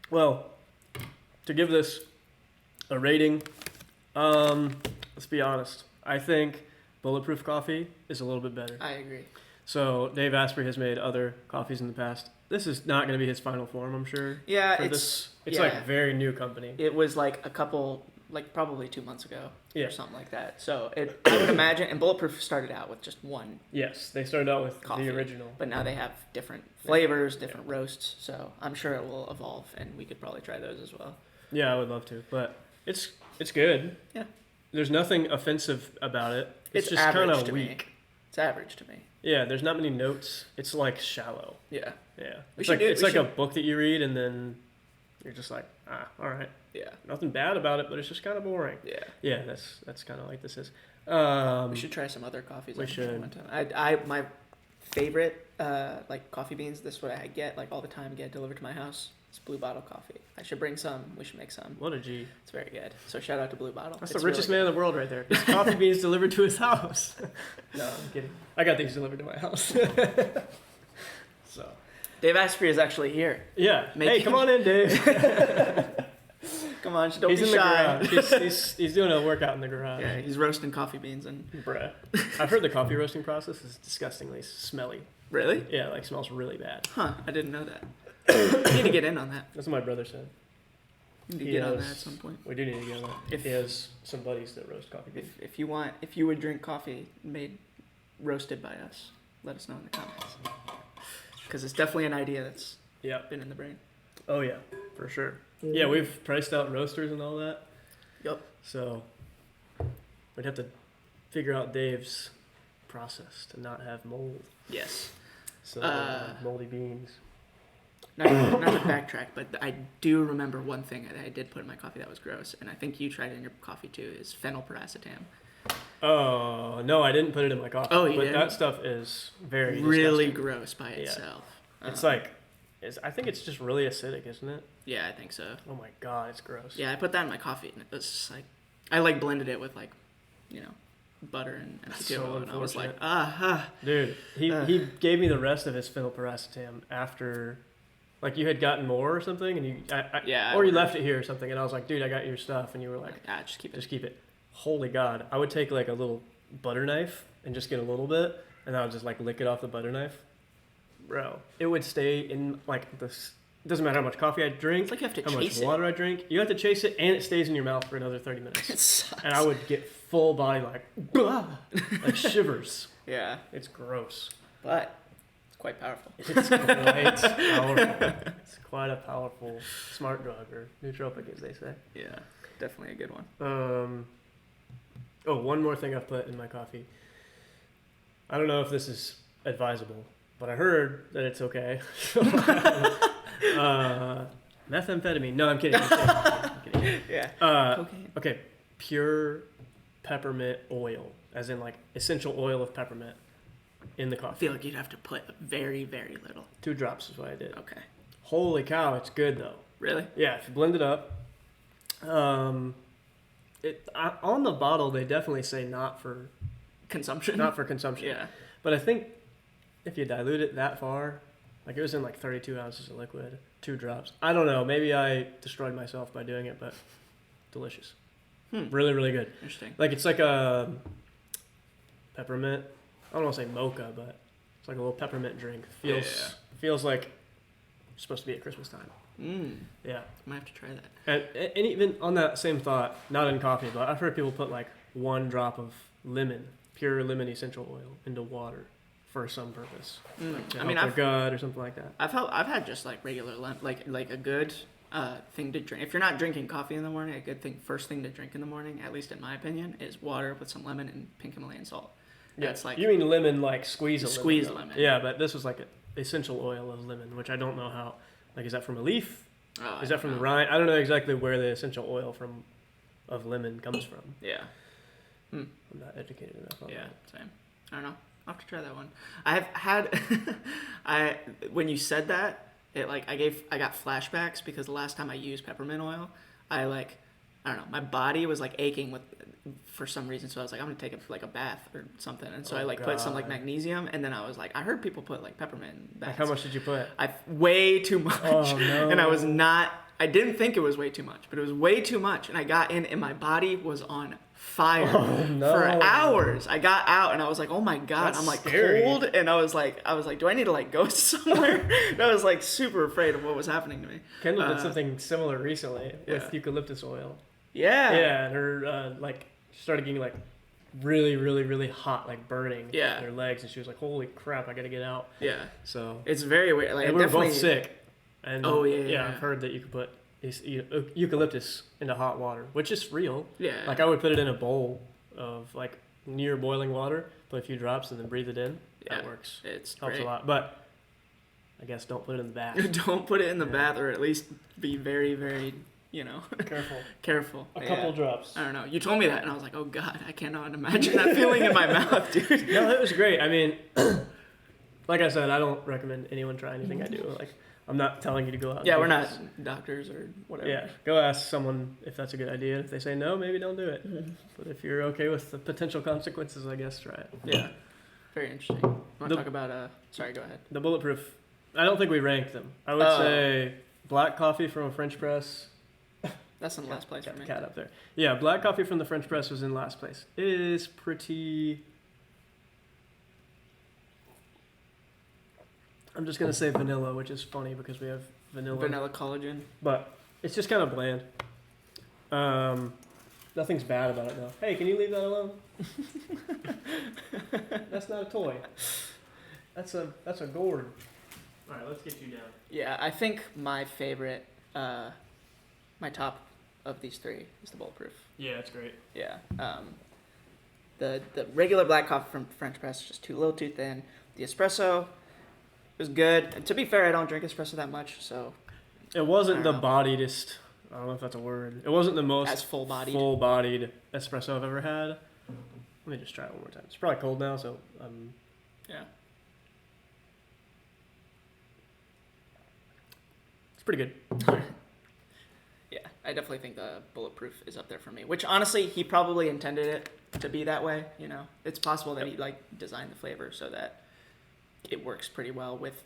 Speaker 1: Well, to give this a rating, let's be honest. I think Bulletproof coffee is a little bit better.
Speaker 2: I agree.
Speaker 1: So Dave Asprey has made other coffees in the past. This is not going to be his final form, I'm sure.
Speaker 2: Yeah,
Speaker 1: it's like a very new company.
Speaker 2: It was like a couple, like probably 2 months ago
Speaker 1: or
Speaker 2: something like that. So I would imagine, and Bulletproof started out with just one.
Speaker 1: Yes, they started out with
Speaker 2: coffee,
Speaker 1: the original.
Speaker 2: But now they have different flavors, different roasts. So I'm sure it will evolve, and we could probably try those as well.
Speaker 1: Yeah, I would love to, but it's good.
Speaker 2: Yeah.
Speaker 1: There's nothing offensive about it. It's just kind of weak.
Speaker 2: It's average to me.
Speaker 1: Yeah, there's not many notes. It's like shallow.
Speaker 2: Yeah.
Speaker 1: Yeah. It's like a book that you read and then you're just like, all right.
Speaker 2: Yeah.
Speaker 1: Nothing bad about it, but it's just kind of boring.
Speaker 2: Yeah.
Speaker 1: Yeah, that's kind of like this is.
Speaker 2: We should try some other coffees.
Speaker 1: We should.
Speaker 2: One time. My favorite like coffee beans. This is what I get like all the time. Get delivered to my house. It's Blue Bottle coffee. I should bring some. We should make some.
Speaker 1: What a G.
Speaker 2: It's very good. So shout out to Blue Bottle.
Speaker 1: That's the richest man in the world right there. His coffee beans delivered to his house. No, I'm kidding. I got these delivered to my house. So,
Speaker 2: Dave Asprey is actually here.
Speaker 1: Yeah. Hey, come on in, Dave.
Speaker 2: Come on, don't be
Speaker 1: in
Speaker 2: shy.
Speaker 1: The garage. He's doing a workout in the garage.
Speaker 2: Yeah, he's roasting coffee beans and.
Speaker 1: Bruh. I've heard the coffee roasting process is disgustingly smelly.
Speaker 2: Really?
Speaker 1: Yeah, like smells really bad.
Speaker 2: Huh? I didn't know that. You need to get in on that.
Speaker 1: That's what my brother said.
Speaker 2: We need to get on that at some point.
Speaker 1: We do need to get on that. He has some buddies that roast coffee beans.
Speaker 2: If you would drink coffee made roasted by us, let us know in the comments. Because it's definitely an idea that's been in the brain.
Speaker 1: Oh yeah, for sure. Yeah, we've priced out roasters and all that.
Speaker 2: Yep.
Speaker 1: So we'd have to figure out Dave's process to not have mold.
Speaker 2: Yes.
Speaker 1: So moldy beans.
Speaker 2: Not to backtrack, but I do remember one thing that I did put in my coffee that was gross, and I think you tried it in your coffee too, is phenylpiracetam.
Speaker 1: Oh, no, I didn't put it in my coffee.
Speaker 2: Oh, you
Speaker 1: But
Speaker 2: didn't?
Speaker 1: that stuff is very
Speaker 2: really
Speaker 1: disgusting.
Speaker 2: gross by itself.
Speaker 1: It's I think it's just really acidic, isn't it?
Speaker 2: Yeah, I think so.
Speaker 1: Oh my god, it's gross.
Speaker 2: Yeah, I put that in my coffee, and it was just like, I like blended it with like, butter and
Speaker 1: So
Speaker 2: and I was like,
Speaker 1: Dude, he gave me the rest of his phenylpiracetam after, like, you had gotten more or something, and you left it here or something, and I was like, dude, I got your stuff, and you were like,
Speaker 2: just keep it.
Speaker 1: Just keep it. holy God, I would take like a little butter knife and just get a little bit, and I would just like lick it off the butter knife. Bro, it would stay in like this. Doesn't matter how much coffee I drink,
Speaker 2: It's like you have to
Speaker 1: how
Speaker 2: chase
Speaker 1: much water I drink. You have to chase it, and it stays in your mouth for another 30 minutes.
Speaker 2: It sucks.
Speaker 1: And I would get full body like, like shivers.
Speaker 2: Yeah.
Speaker 1: It's gross.
Speaker 2: But it's quite powerful.
Speaker 1: It's powerful. It's quite a powerful smart drug, or nootropic, as they say.
Speaker 2: Yeah, definitely a good one.
Speaker 1: Oh, one more thing I've put in my coffee. I don't know if this is advisable, but I heard that it's okay. Methamphetamine. No, I'm kidding. I'm kidding.
Speaker 2: Yeah. Cocaine.
Speaker 1: Okay. Pure peppermint oil, as in like essential oil of peppermint in the
Speaker 2: I
Speaker 1: coffee.
Speaker 2: feel like you'd have to put very, very little.
Speaker 1: 2 drops is what I did.
Speaker 2: Okay.
Speaker 1: Holy cow, it's good though.
Speaker 2: Really?
Speaker 1: Yeah, if you blend it up. On the bottle they definitely say not for
Speaker 2: Consumption?
Speaker 1: Not for consumption.
Speaker 2: Yeah.
Speaker 1: But I think if you dilute it that far, like it was in like 32 ounces of liquid, 2 drops. I don't know. Maybe I destroyed myself by doing it, but delicious. Really, really good.
Speaker 2: Interesting.
Speaker 1: Like it's like a peppermint. I don't want to say mocha, but it's like a little peppermint drink. Feels like it's supposed to be at Christmas time. Yeah.
Speaker 2: I might have to try that.
Speaker 1: And even on that same thought, not in coffee, but I've heard people put like 1 drop of lemon, pure lemon essential oil, into water for some purpose. Like to help their gut or something like that.
Speaker 2: I've had just like regular like a good thing to drink. If you're not drinking coffee in the morning, a good thing, first thing to drink in the morning, at least in my opinion, is water with some lemon and pink Himalayan salt.
Speaker 1: Yeah,
Speaker 2: it's like
Speaker 1: you mean lemon, like squeeze
Speaker 2: lemon.
Speaker 1: Lemon. Yeah, but this was like an essential oil of lemon, which I don't know how. Like, is that from a leaf? Is that from the rind? I don't know exactly where the essential oil of lemon comes from.
Speaker 2: Yeah.
Speaker 1: I'm not educated enough on that.
Speaker 2: Yeah, same. I don't know. I'll have to try that one. I have had when you said that, it like I got flashbacks because the last time I used peppermint oil, I don't know, my body was like aching for some reason, so I was like, I'm gonna take it for like a bath or something, and so I put some like magnesium, and then I was like, I heard people put like peppermint in baths.
Speaker 1: Like how much did you put?
Speaker 2: Way too much.
Speaker 1: Oh no.
Speaker 2: And I didn't think it was way too much, but it was way too much, and I got in, and my body was on fire for hours. I got out, and I was like, oh my God,
Speaker 1: That's
Speaker 2: I'm like
Speaker 1: scary.
Speaker 2: cold, and I was like, do I need to like go somewhere? And I was like super afraid of what was happening to me.
Speaker 1: Kendall did something similar recently with eucalyptus oil.
Speaker 2: Yeah.
Speaker 1: Yeah, and her she started getting like really, really, really hot, like burning in her legs, and she was like, "Holy crap, I gotta get out."
Speaker 2: Yeah.
Speaker 1: So
Speaker 2: it's very weird. Like,
Speaker 1: and we were both sick. And
Speaker 2: yeah.
Speaker 1: I've heard that you could put eucalyptus into hot water, which is real.
Speaker 2: Yeah.
Speaker 1: Like I would put it in a bowl of like near boiling water, put a few drops, and then breathe it in.
Speaker 2: Yeah.
Speaker 1: That works.
Speaker 2: It's
Speaker 1: helps
Speaker 2: great.
Speaker 1: a lot, but I guess don't put it in the bath.
Speaker 2: Don't put it in the bath, or at least be very, very, careful.
Speaker 1: A couple drops.
Speaker 2: I don't know. You told me that, and I was like, oh God, I cannot imagine that feeling in my mouth, dude.
Speaker 1: No, it was great. I mean, like I said, I don't recommend anyone try anything I do. Like, I'm not telling you to go out.
Speaker 2: Yeah, we're not doctors or whatever.
Speaker 1: Yeah, go ask someone if that's a good idea. If they say no, maybe don't do it. But if you're okay with the potential consequences, I guess try it.
Speaker 2: Yeah. Very interesting. Want to talk about, sorry, go ahead.
Speaker 1: The bulletproof, I don't think we ranked them. I would say black coffee from a French press.
Speaker 2: That's in last place for me.
Speaker 1: Cat up there. Yeah, black coffee from the French press was in last place. It is pretty... I'm just going to say vanilla, which is funny because we have vanilla.
Speaker 2: Vanilla collagen.
Speaker 1: But it's just kind of bland. Nothing's bad about it, though. Hey, can you leave that alone? That's not a toy. That's a gourd. All right, let's get you down.
Speaker 2: Yeah, I think my favorite, my top of these 3 is the bulletproof.
Speaker 1: Yeah, it's great.
Speaker 2: Yeah. The regular black coffee from French press is just a little too thin. The espresso was good. And to be fair, I don't drink espresso that much, so.
Speaker 1: It wasn't the bodiedest. I don't know if that's a word. It wasn't the most
Speaker 2: as full-bodied
Speaker 1: espresso I've ever had. Let me just try it one more time. It's probably cold now, so
Speaker 2: yeah.
Speaker 1: It's pretty good.
Speaker 2: Yeah, I definitely think the bulletproof is up there for me. Which honestly, he probably intended it to be that way. It's possible that he designed the flavor so that it works pretty well with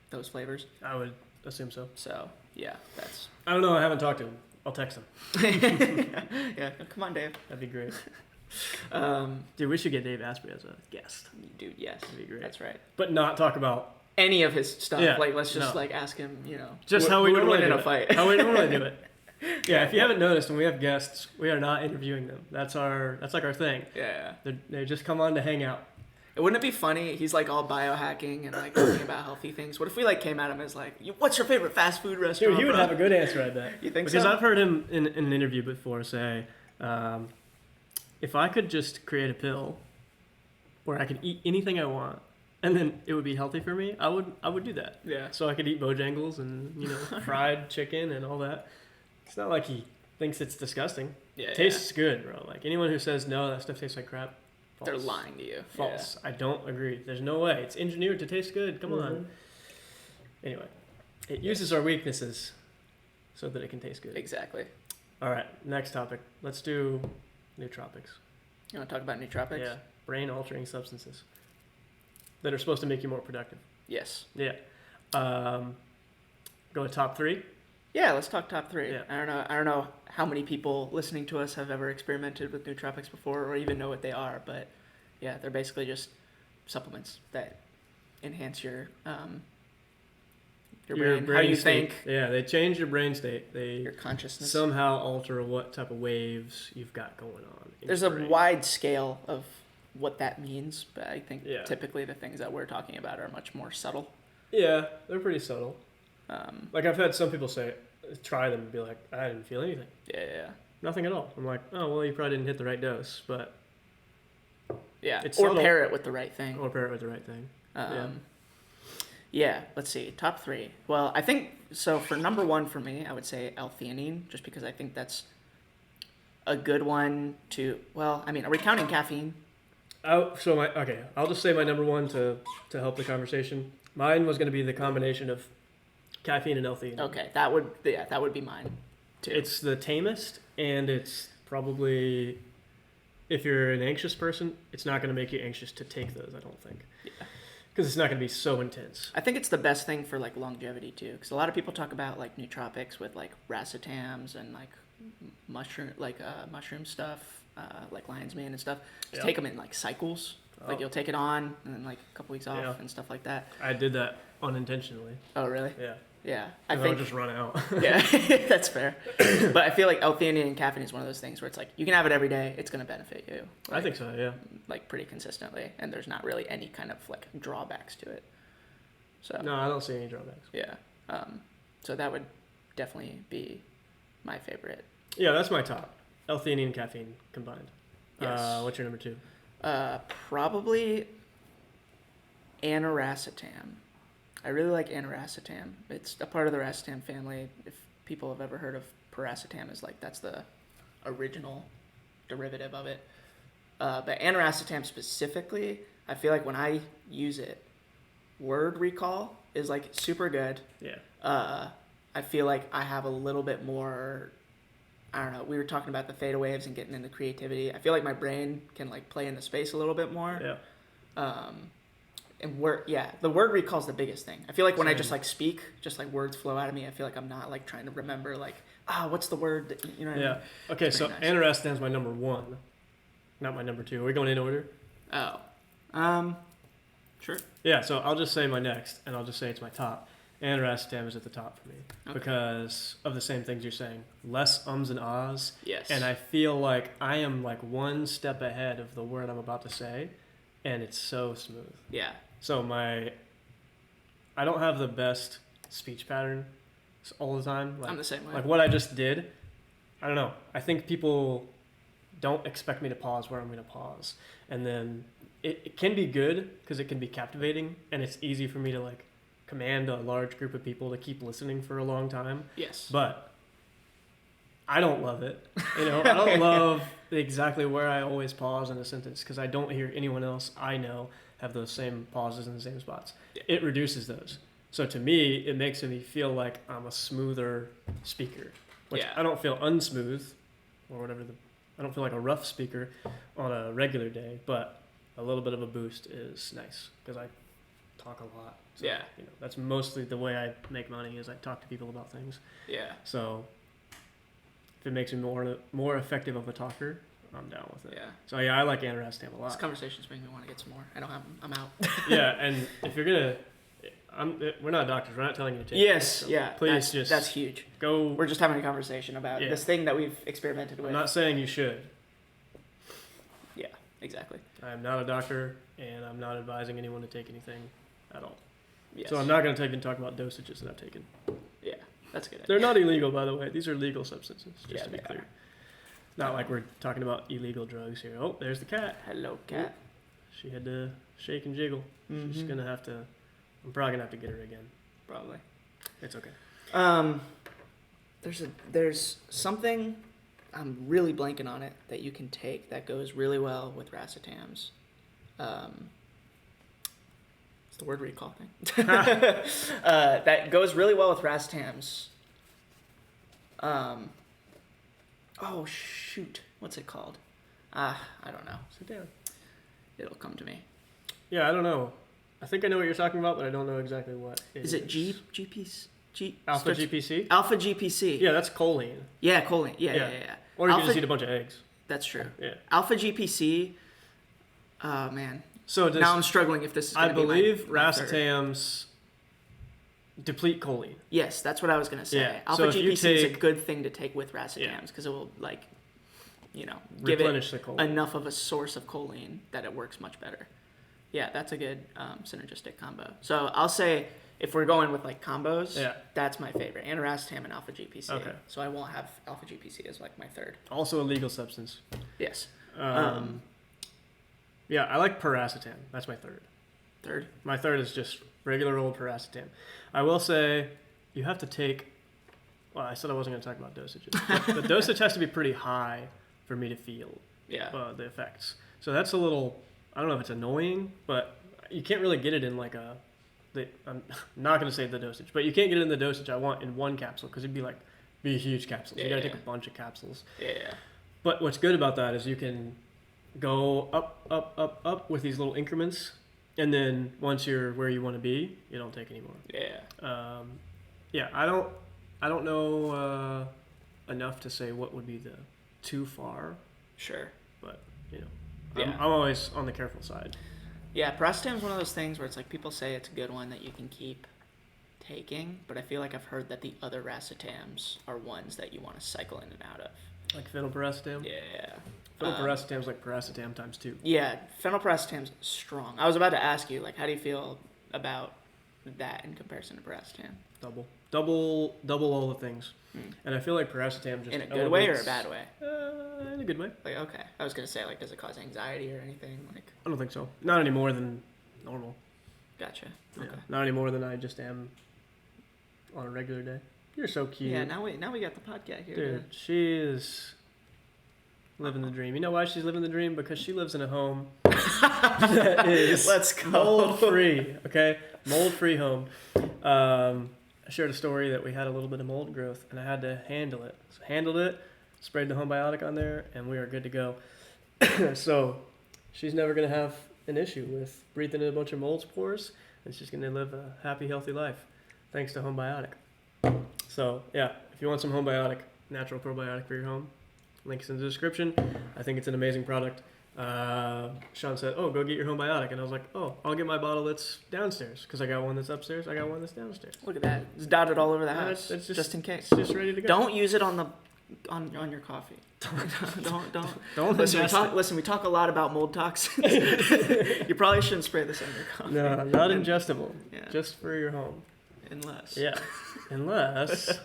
Speaker 2: those flavors.
Speaker 1: I would assume so.
Speaker 2: So yeah, that's.
Speaker 1: I don't know. I haven't talked to him. I'll text him.
Speaker 2: Yeah, come on, Dave.
Speaker 1: That'd be great. Dude, we should get Dave Asprey as a guest.
Speaker 2: Dude, yes.
Speaker 1: That'd be great.
Speaker 2: That's right.
Speaker 1: But not talk about
Speaker 2: any of his stuff.
Speaker 1: Yeah,
Speaker 2: Like, let's just like ask him,
Speaker 1: just how we
Speaker 2: would
Speaker 1: normally
Speaker 2: win in
Speaker 1: do
Speaker 2: a
Speaker 1: it.
Speaker 2: fight.
Speaker 1: How we normally do it. Yeah, if you haven't noticed, when we have guests, we are not interviewing them. That's like our thing.
Speaker 2: Yeah.
Speaker 1: They just come on to hang out.
Speaker 2: Wouldn't it be funny? He's like all biohacking and like talking about healthy things. What if we like came at him as like, what's your favorite fast food restaurant?
Speaker 1: Dude, he would have a good answer, I bet.
Speaker 2: You think
Speaker 1: because
Speaker 2: so?
Speaker 1: I've heard him in an interview before say, if I could just create a pill where I could eat anything I want, and then it would be healthy for me, I would do that.
Speaker 2: Yeah.
Speaker 1: So I could eat Bojangles and fried chicken and all that. It's not like he thinks it's disgusting.
Speaker 2: Yeah.
Speaker 1: It tastes good, bro. Like anyone who says no, that stuff tastes like crap. False.
Speaker 2: They're lying to you.
Speaker 1: False. Yeah. I don't agree. There's no way. It's engineered to taste good. Come on. Anyway, it uses our weaknesses so that it can taste good.
Speaker 2: Exactly.
Speaker 1: All right, next topic. Let's do nootropics.
Speaker 2: You want to talk about nootropics?
Speaker 1: Yeah, brain-altering substances that are supposed to make you more productive.
Speaker 2: Yes.
Speaker 1: Yeah. Go with top 3.
Speaker 2: Yeah, let's talk top 3.
Speaker 1: Yeah.
Speaker 2: I don't know how many people listening to us have ever experimented with nootropics before or even know what they are, but yeah, they're basically just supplements that enhance your brain, how you
Speaker 1: state.
Speaker 2: think.
Speaker 1: Yeah, they change your brain state. They
Speaker 2: your consciousness.
Speaker 1: Somehow alter what type of waves you've got going on.
Speaker 2: There's a wide scale of what that means, but I think typically the things that we're talking about are much more subtle.
Speaker 1: Yeah, they're pretty subtle. Like I've had some people say, try them and be like, I didn't feel anything.
Speaker 2: Yeah.
Speaker 1: Nothing at all. I'm like, oh, well, you probably didn't hit the right dose, but...
Speaker 2: Yeah,
Speaker 1: it's
Speaker 2: or
Speaker 1: subtle.
Speaker 2: pair it with the right thing. Yeah, let's see. Top 3. Well, I think, so for number 1 for me, I would say L-theanine, just because I think that's a good one to, well, I mean, are we counting caffeine?
Speaker 1: I'll just say my number 1 to help the conversation. Mine was going to be the combination of caffeine and L-theanine.
Speaker 2: Okay, that would be mine too.
Speaker 1: It's the tamest, and it's probably, if you're an anxious person, it's not going to make you anxious to take those, I don't think.
Speaker 2: Yeah.
Speaker 1: Because it's not going to be so intense.
Speaker 2: I think it's the best thing for like longevity too, because a lot of people talk about like nootropics with like racetams and like mushroom stuff, like lion's mane and stuff. Just take them in like cycles. Like you'll take it on and then like a couple weeks off and stuff like that.
Speaker 1: I did that unintentionally.
Speaker 2: Oh really?
Speaker 1: Yeah.
Speaker 2: Yeah,
Speaker 1: I think I'll just run out.
Speaker 2: Yeah, that's fair. But I feel like L-theanine and caffeine is one of those things where it's like you can have it every day; it's going to benefit you. Like,
Speaker 1: I think so. Yeah.
Speaker 2: Like pretty consistently, and there's not really any kind of like drawbacks to it. So.
Speaker 1: No, I don't see any drawbacks.
Speaker 2: Yeah. So that would definitely be my favorite.
Speaker 1: Yeah, that's my top. L-theanine and caffeine combined.
Speaker 2: Yes.
Speaker 1: What's your number 2?
Speaker 2: Probably Aniracetam. I really like Aniracetam. It's a part of the racetam family. If people have ever heard of piracetam, is like that's the original derivative of it. But Aniracetam specifically, I feel like when I use it, word recall is like super good.
Speaker 1: Yeah.
Speaker 2: I feel like I have a little bit more. I don't know. We were talking about the theta waves and getting into creativity. I feel like my brain can like play in the space a little bit more.
Speaker 1: Yeah.
Speaker 2: And the word recall is the biggest thing. I feel like when I just like speak, just like words flow out of me. I feel like I'm not like trying to remember like, what's the word that, you know what I mean?
Speaker 1: Okay, so nice. Aniracetam's my number 1, not my number 2. Are we going in order?
Speaker 2: Oh. Sure.
Speaker 1: Yeah, so I'll just say my next, and I'll just say it's my top. Aniracetam is at the top for me because of the same things you're saying. Less ums and ahs.
Speaker 2: Yes.
Speaker 1: And I feel like I am like one step ahead of the word I'm about to say, and it's so smooth.
Speaker 2: Yeah.
Speaker 1: So I don't have the best speech pattern all the time. Like,
Speaker 2: I'm the same way.
Speaker 1: Like what I just did, I don't know. I think people don't expect me to pause where I'm going to pause. And then it can be good because it can be captivating, and it's easy for me to like command a large group of people to keep listening for a long time.
Speaker 2: Yes.
Speaker 1: But I don't love it. I don't love exactly where I always pause in a sentence because I don't hear anyone else I know have those same pauses in the same spots. Yeah. It reduces those. So to me, it makes me feel like I'm a smoother speaker. Which I don't feel unsmooth or whatever. I don't feel like a rough speaker on a regular day, but a little bit of a boost is nice because I talk a lot. So, that's mostly the way I make money is I talk to people about things.
Speaker 2: Yeah.
Speaker 1: So if it makes me more effective of a talker, I'm down with it.
Speaker 2: Yeah.
Speaker 1: So yeah, I like Aniracetam a lot.
Speaker 2: This conversation's making me want to get some more. I don't have them. I'm out.
Speaker 1: Yeah, and if you're gonna, we're not doctors. We're not telling you to take.
Speaker 2: Yes.
Speaker 1: it, so
Speaker 2: yeah.
Speaker 1: Please just
Speaker 2: that's huge.
Speaker 1: go.
Speaker 2: We're just having a conversation about this thing that we've experimented with.
Speaker 1: I'm not saying you should.
Speaker 2: Yeah. Exactly.
Speaker 1: I'm not a doctor, and I'm not advising anyone to take anything at all.
Speaker 2: Yes.
Speaker 1: So I'm not going to even talk about dosages that I've taken.
Speaker 2: Yeah, that's a good.
Speaker 1: They're not illegal, by the way. These are legal substances, just to be clear.
Speaker 2: Are.
Speaker 1: Not like we're talking about illegal drugs here. Oh, there's the cat.
Speaker 2: Hello, cat.
Speaker 1: She had to shake and jiggle.
Speaker 2: Mm-hmm.
Speaker 1: She's going to have to... I'm probably going to have to get her again.
Speaker 2: Probably.
Speaker 1: It's okay.
Speaker 2: There's something, I'm really blanking on it, that you can take that goes really well with racetams. It's the word recall thing. That goes really well with racetams. Oh shoot, what's it called? I don't know.
Speaker 1: Sit down.
Speaker 2: It'll come to me.
Speaker 1: Yeah, I don't know. I think I know what you're talking about, but I don't know exactly what it is.
Speaker 2: Is it GPC?
Speaker 1: Alpha GPC?
Speaker 2: Alpha GPC.
Speaker 1: Yeah, that's choline.
Speaker 2: Yeah, choline. Yeah.
Speaker 1: Or you
Speaker 2: Alpha,
Speaker 1: can just eat a bunch of eggs.
Speaker 2: That's true.
Speaker 1: Yeah.
Speaker 2: Alpha GPC. Oh man.
Speaker 1: So
Speaker 2: now I'm struggling if this is.
Speaker 1: I believe racetams deplete choline.
Speaker 2: Yes, that's what I was gonna say.
Speaker 1: Yeah.
Speaker 2: Alpha GPC is a good thing to take with racetams because it will give
Speaker 1: replenish
Speaker 2: it
Speaker 1: the choline.
Speaker 2: enough of a source of choline that it works much better. Yeah, that's a good synergistic combo. So I'll say if we're going with like combos, that's my favorite. Aniracetam and alpha GPC.
Speaker 1: Okay.
Speaker 2: So I won't have alpha GPC as like my third.
Speaker 1: Also a legal substance.
Speaker 2: Yes.
Speaker 1: Yeah, I like piracetam. That's my third.
Speaker 2: Third?
Speaker 1: My third is just regular old piracetam. I will say you have to take... Well, I said I wasn't going to talk about dosages. But the dosage has to be pretty high for me to feel the effects. So that's a little... I don't know if it's annoying, but you can't really get it in like a... I'm not going to say the dosage, but you can't get it in the dosage I want in one capsule because it'd be a huge capsule. So you got to take a bunch of capsules.
Speaker 2: Yeah.
Speaker 1: But what's good about that is you can go up with these little increments, and then once you're where you want to be, you don't take anymore. Yeah. I don't know enough to say what would be the too far.
Speaker 2: Sure.
Speaker 1: But I'm always on the careful side.
Speaker 2: Yeah, piracetam is one of those things where it's like people say it's a good one that you can keep taking, but I feel like I've heard that the other racetams are ones that you want to cycle in and out of.
Speaker 1: Like phenylpiracetam?
Speaker 2: Yeah.
Speaker 1: Phenylpiracetam is like piracetam times 2.
Speaker 2: Yeah, phenylpiracetam's strong. I was about to ask you, like, how do you feel about that in comparison to piracetam?
Speaker 1: Double all the things. And I feel like piracetam just
Speaker 2: in a good way or a bad way?
Speaker 1: In a good way.
Speaker 2: Like, okay. I was going to say, like, does it cause anxiety or anything? Like,
Speaker 1: I don't think so. Not any more than normal.
Speaker 2: Gotcha.
Speaker 1: Yeah.
Speaker 2: Okay.
Speaker 1: Not any more than I just am on a regular day. You're so cute.
Speaker 2: Yeah, now we got the podcast here.
Speaker 1: Dude, she is living the dream. You know why she's living the dream? Because she lives in a home that is mold-free, okay? Mold-free home. I shared a story that we had a little bit of mold growth, and I had to handle it. So handled it, sprayed the HomeBiotic on there, and we are good to go. So she's never going to have an issue with breathing in a bunch of mold spores, and she's going to live a happy, healthy life thanks to HomeBiotic. So, yeah, if you want some HomeBiotic, natural probiotic for your home, link is in the description. I think it's an amazing product. Sean said, oh, go get your HomeBiotic. And I was like, oh, I'll get my bottle that's downstairs because I got one that's upstairs. I got one that's downstairs.
Speaker 2: Look at that. It's dotted all over the house.
Speaker 1: It's
Speaker 2: just in case.
Speaker 1: It's just ready to go.
Speaker 2: Don't use it on your coffee. Don't listen, we talk a lot about mold toxins. You probably shouldn't spray this on your coffee.
Speaker 1: No, not ingestible. Yeah. Just for your home.
Speaker 2: Unless.
Speaker 1: Yeah. Unless.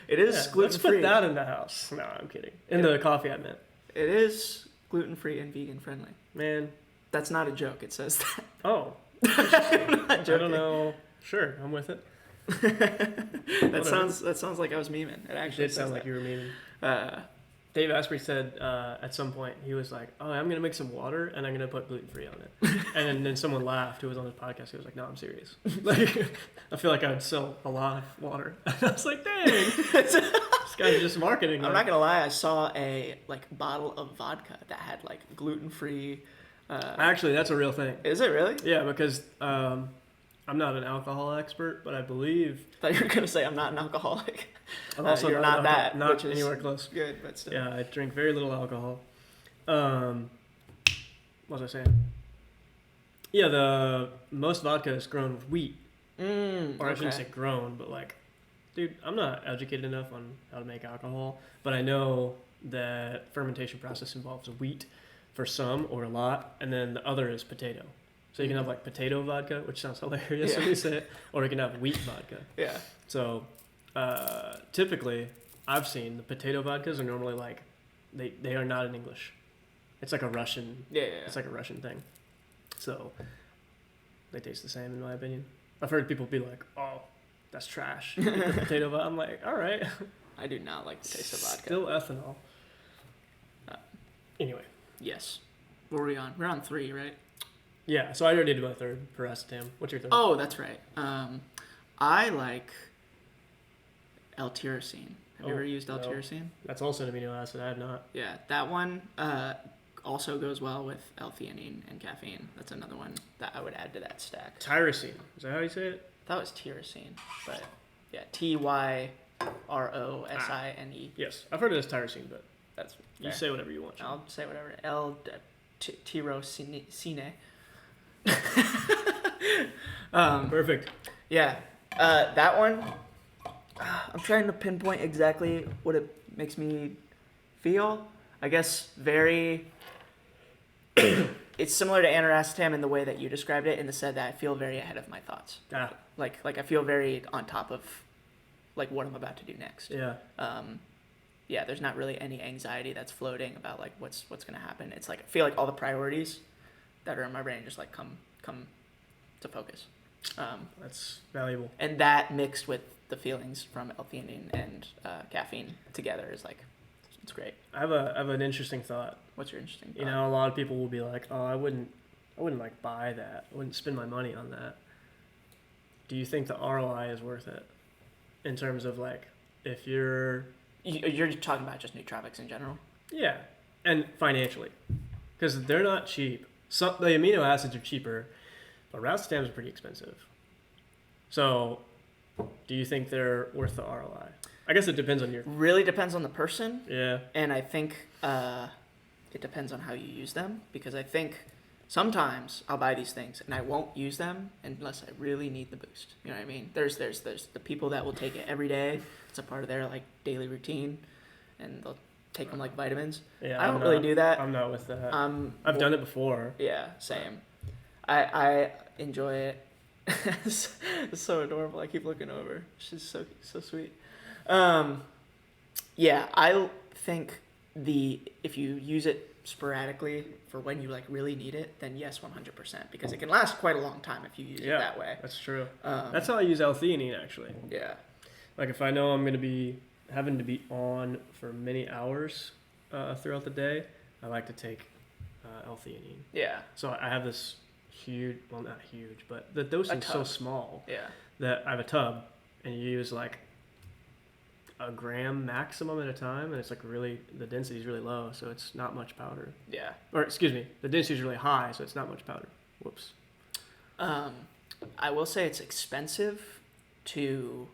Speaker 2: It is gluten-free.
Speaker 1: Let's put that in the house. No, I'm kidding. In the coffee, I meant.
Speaker 2: It is gluten-free and vegan-friendly.
Speaker 1: Man.
Speaker 2: That's not a joke. It says that.
Speaker 1: Oh.
Speaker 2: I'm not joking.
Speaker 1: I don't know. Sure, I'm with it.
Speaker 2: That sounds like I was memeing. It actually
Speaker 1: did sound like you were memeing. Dave Asprey said at some point, he was like, oh, I'm going to make some water and I'm going to put gluten-free on it. And then someone laughed who was on his podcast. He was like, no, I'm serious. Like, I feel like I would sell a lot of water. And I was like, dang, this guy's just marketing.
Speaker 2: I'm not going to lie. I saw a bottle of vodka that had gluten-free.
Speaker 1: Actually, that's a real thing.
Speaker 2: Is it really?
Speaker 1: Yeah, because I I'm not an alcohol expert, but I believe.
Speaker 2: I thought you were gonna say I'm not an alcoholic.
Speaker 1: I'm also
Speaker 2: you're not that,
Speaker 1: not
Speaker 2: which is
Speaker 1: anywhere close.
Speaker 2: Good, but still.
Speaker 1: Yeah, I drink very little alcohol. What was I saying? Yeah, the most vodka is grown with wheat. Or I shouldn't say grown, but like, dude, I'm not educated enough on how to make alcohol, but I know that fermentation process involves wheat for some or a lot, and then the other is potato. So you can have like potato vodka, which sounds hilarious when you say it, or you can have wheat vodka.
Speaker 2: Yeah.
Speaker 1: So typically, I've seen the potato vodkas are normally like, they are not in English. It's like a Russian.
Speaker 2: Yeah.
Speaker 1: It's like a Russian thing. So they taste the same in my opinion. I've heard people be like, "Oh, that's trash." The potato vodka. I'm like, all right.
Speaker 2: I do not like the taste of vodka.
Speaker 1: Still ethanol. Anyway.
Speaker 2: Yes. What are we on? We're on 3, right?
Speaker 1: Yeah. So I already did my third, Piracetam. What's your third?
Speaker 2: Oh, that's right. I like L-tyrosine. Have you ever used L-tyrosine?
Speaker 1: No. That's also an amino acid. I have not.
Speaker 2: Yeah, that one also goes well with L-theanine and caffeine. That's another one that I would add to that stack.
Speaker 1: Tyrosine. Is that how you say it?
Speaker 2: That was tyrosine, but yeah, Tyrosine.
Speaker 1: Yes, I've heard it as tyrosine, but
Speaker 2: that's
Speaker 1: you say whatever you want.
Speaker 2: I'll say whatever. Tyrosine.
Speaker 1: Perfect.
Speaker 2: Yeah, that one. I'm trying to pinpoint exactly what it makes me feel. I guess very. It's similar to Aniracetam in the way that you described it, in the sense that I feel very ahead of my thoughts. Like I feel very on top of, like, what I'm about to do next.
Speaker 1: Yeah.
Speaker 2: Yeah. There's not really any anxiety that's floating about like what's gonna happen. It's like I feel like all the priorities that are in my brain just like come to focus.
Speaker 1: That's valuable.
Speaker 2: And that mixed with the feelings from L-theanine and caffeine together is like, it's great.
Speaker 1: I have an interesting thought.
Speaker 2: What's your interesting thought?
Speaker 1: You know, a lot of people will be like, "Oh, I wouldn't like buy that. I wouldn't spend my money on that." Do you think the ROI is worth it? In terms of like, if you're
Speaker 2: talking about just nootropics in general?
Speaker 1: Yeah, and financially, because they're not cheap. The amino acids are cheaper, but racetam is pretty expensive. So, do you think they're worth the ROI? I guess it depends on your...
Speaker 2: Really depends on the person.
Speaker 1: Yeah.
Speaker 2: And I think it depends on how you use them, because I think sometimes I'll buy these things and I won't use them unless I really need the boost. You know what I mean? There's the people that will take it every day. It's a part of their like daily routine, and they'll take them like vitamins.
Speaker 1: Yeah,
Speaker 2: I don't really do that.
Speaker 1: I'm not with that. I've done it before.
Speaker 2: Yeah, same. I enjoy it. It's so adorable. I keep looking over. She's so sweet. Yeah, I think if you use it sporadically for when you like really need it, then yes, 100%, because it can last quite a long time if you use it that way.
Speaker 1: That's true. That's how I use L-theanine actually.
Speaker 2: Yeah.
Speaker 1: Like if I know I'm going to be having to be on for many hours throughout the day, I like to take L-theanine.
Speaker 2: Yeah.
Speaker 1: So I have this huge, well not huge, but the dosing's so small that I have a tub, and you use like a gram maximum at a time, and it's like really, the density is really low, so it's not much powder.
Speaker 2: Yeah.
Speaker 1: Or excuse me, the density is really high, so it's not much powder. Whoops.
Speaker 2: I will say it's expensive to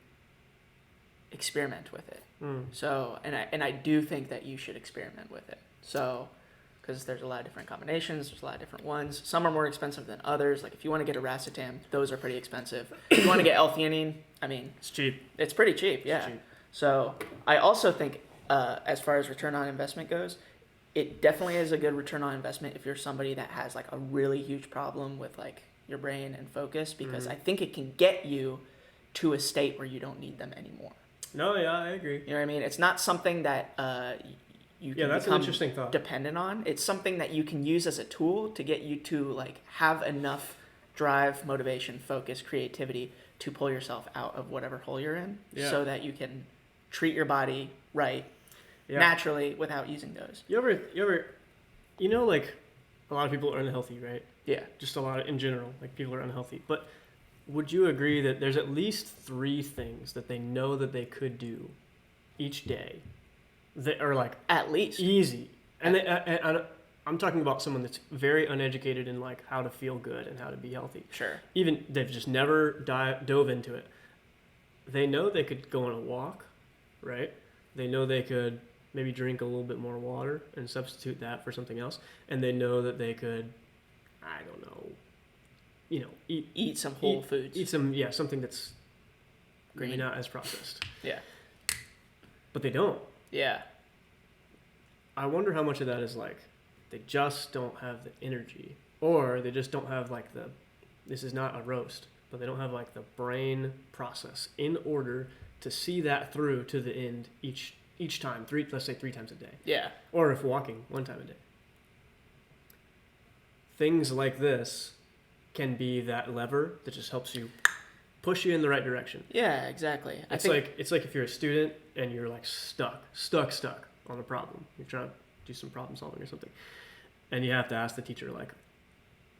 Speaker 2: experiment with it. So, and I do think that you should experiment with it. So, because there's a lot of different combinations, there's a lot of different ones. Some are more expensive than others. Like if you want to get a racetam, those are pretty expensive. If you want to get L-theanine, I mean,
Speaker 1: it's cheap.
Speaker 2: It's pretty cheap, yeah. It's cheap. So I also think, as far as return on investment goes, it definitely is a good return on investment if you're somebody that has like a really huge problem with like your brain and focus, because I think it can get you to a state where you don't need them anymore.
Speaker 1: No, yeah, I agree.
Speaker 2: You know what I mean? It's not something that you can
Speaker 1: that's
Speaker 2: become
Speaker 1: an interesting thought.
Speaker 2: Dependent on. It's something that you can use as a tool to get you to like have enough drive, motivation, focus, creativity to pull yourself out of whatever hole you're in, so that you can treat your body right naturally without using those.
Speaker 1: You ever, you know, like a lot of people are unhealthy, right?
Speaker 2: Yeah.
Speaker 1: Just a lot in general, like people are unhealthy. But would you agree that there's at least 3 things that they know that they could do each day that are like
Speaker 2: at least
Speaker 1: easy, and I'm talking about someone that's very uneducated in like how to feel good and how to be healthy.
Speaker 2: Sure.
Speaker 1: Even they've just never dove into it. They know they could go on a walk, right? They know they could maybe drink a little bit more water and substitute that for something else. And they know that they could, I don't know,
Speaker 2: eat some whole foods.
Speaker 1: Eat some, something that's maybe not as processed.
Speaker 2: Yeah.
Speaker 1: But they don't.
Speaker 2: Yeah.
Speaker 1: I wonder how much of that is like they just don't have the energy, or they just don't have like this is not a roast, but they don't have like the brain process in order to see that through to the end each time, let's say 3 times a day.
Speaker 2: Yeah.
Speaker 1: Or if walking 1 time a day. Things like this can be that lever that just helps you push you in the right direction.
Speaker 2: Yeah, exactly.
Speaker 1: It's like if you're a student and you're like stuck on a problem. You're trying to do some problem solving or something. And you have to ask the teacher, like,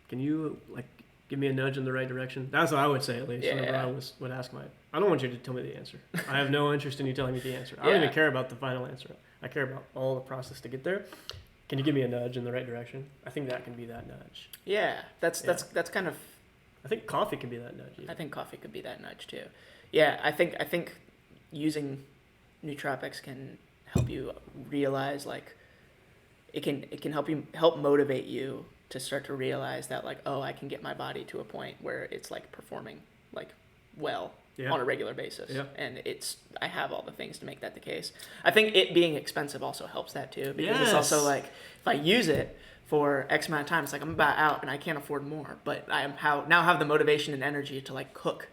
Speaker 1: can you like give me a nudge in the right direction? That's what I would say, at least.
Speaker 2: Yeah.
Speaker 1: Whenever I would ask I don't want you to tell me the answer. I have no interest in you telling me the answer. I don't even care about the final answer. I care about all the process to get there. Can you give me a nudge in the right direction? I think that can be that nudge.
Speaker 2: Yeah, that's kind of.
Speaker 1: I think coffee can be that nudge. Either.
Speaker 2: I think coffee could be that nudge too. Yeah, I think using nootropics can help you realize, like, it can help motivate you to start to realize that, like, oh, I can get my body to a point where it's like performing like well on a regular basis. Yeah. And I have all the things to make that the case. I think it being expensive also helps that too, because it's also like, if I use it for X amount of time, it's like I'm about out and I can't afford more, but I now have the motivation and energy to like cook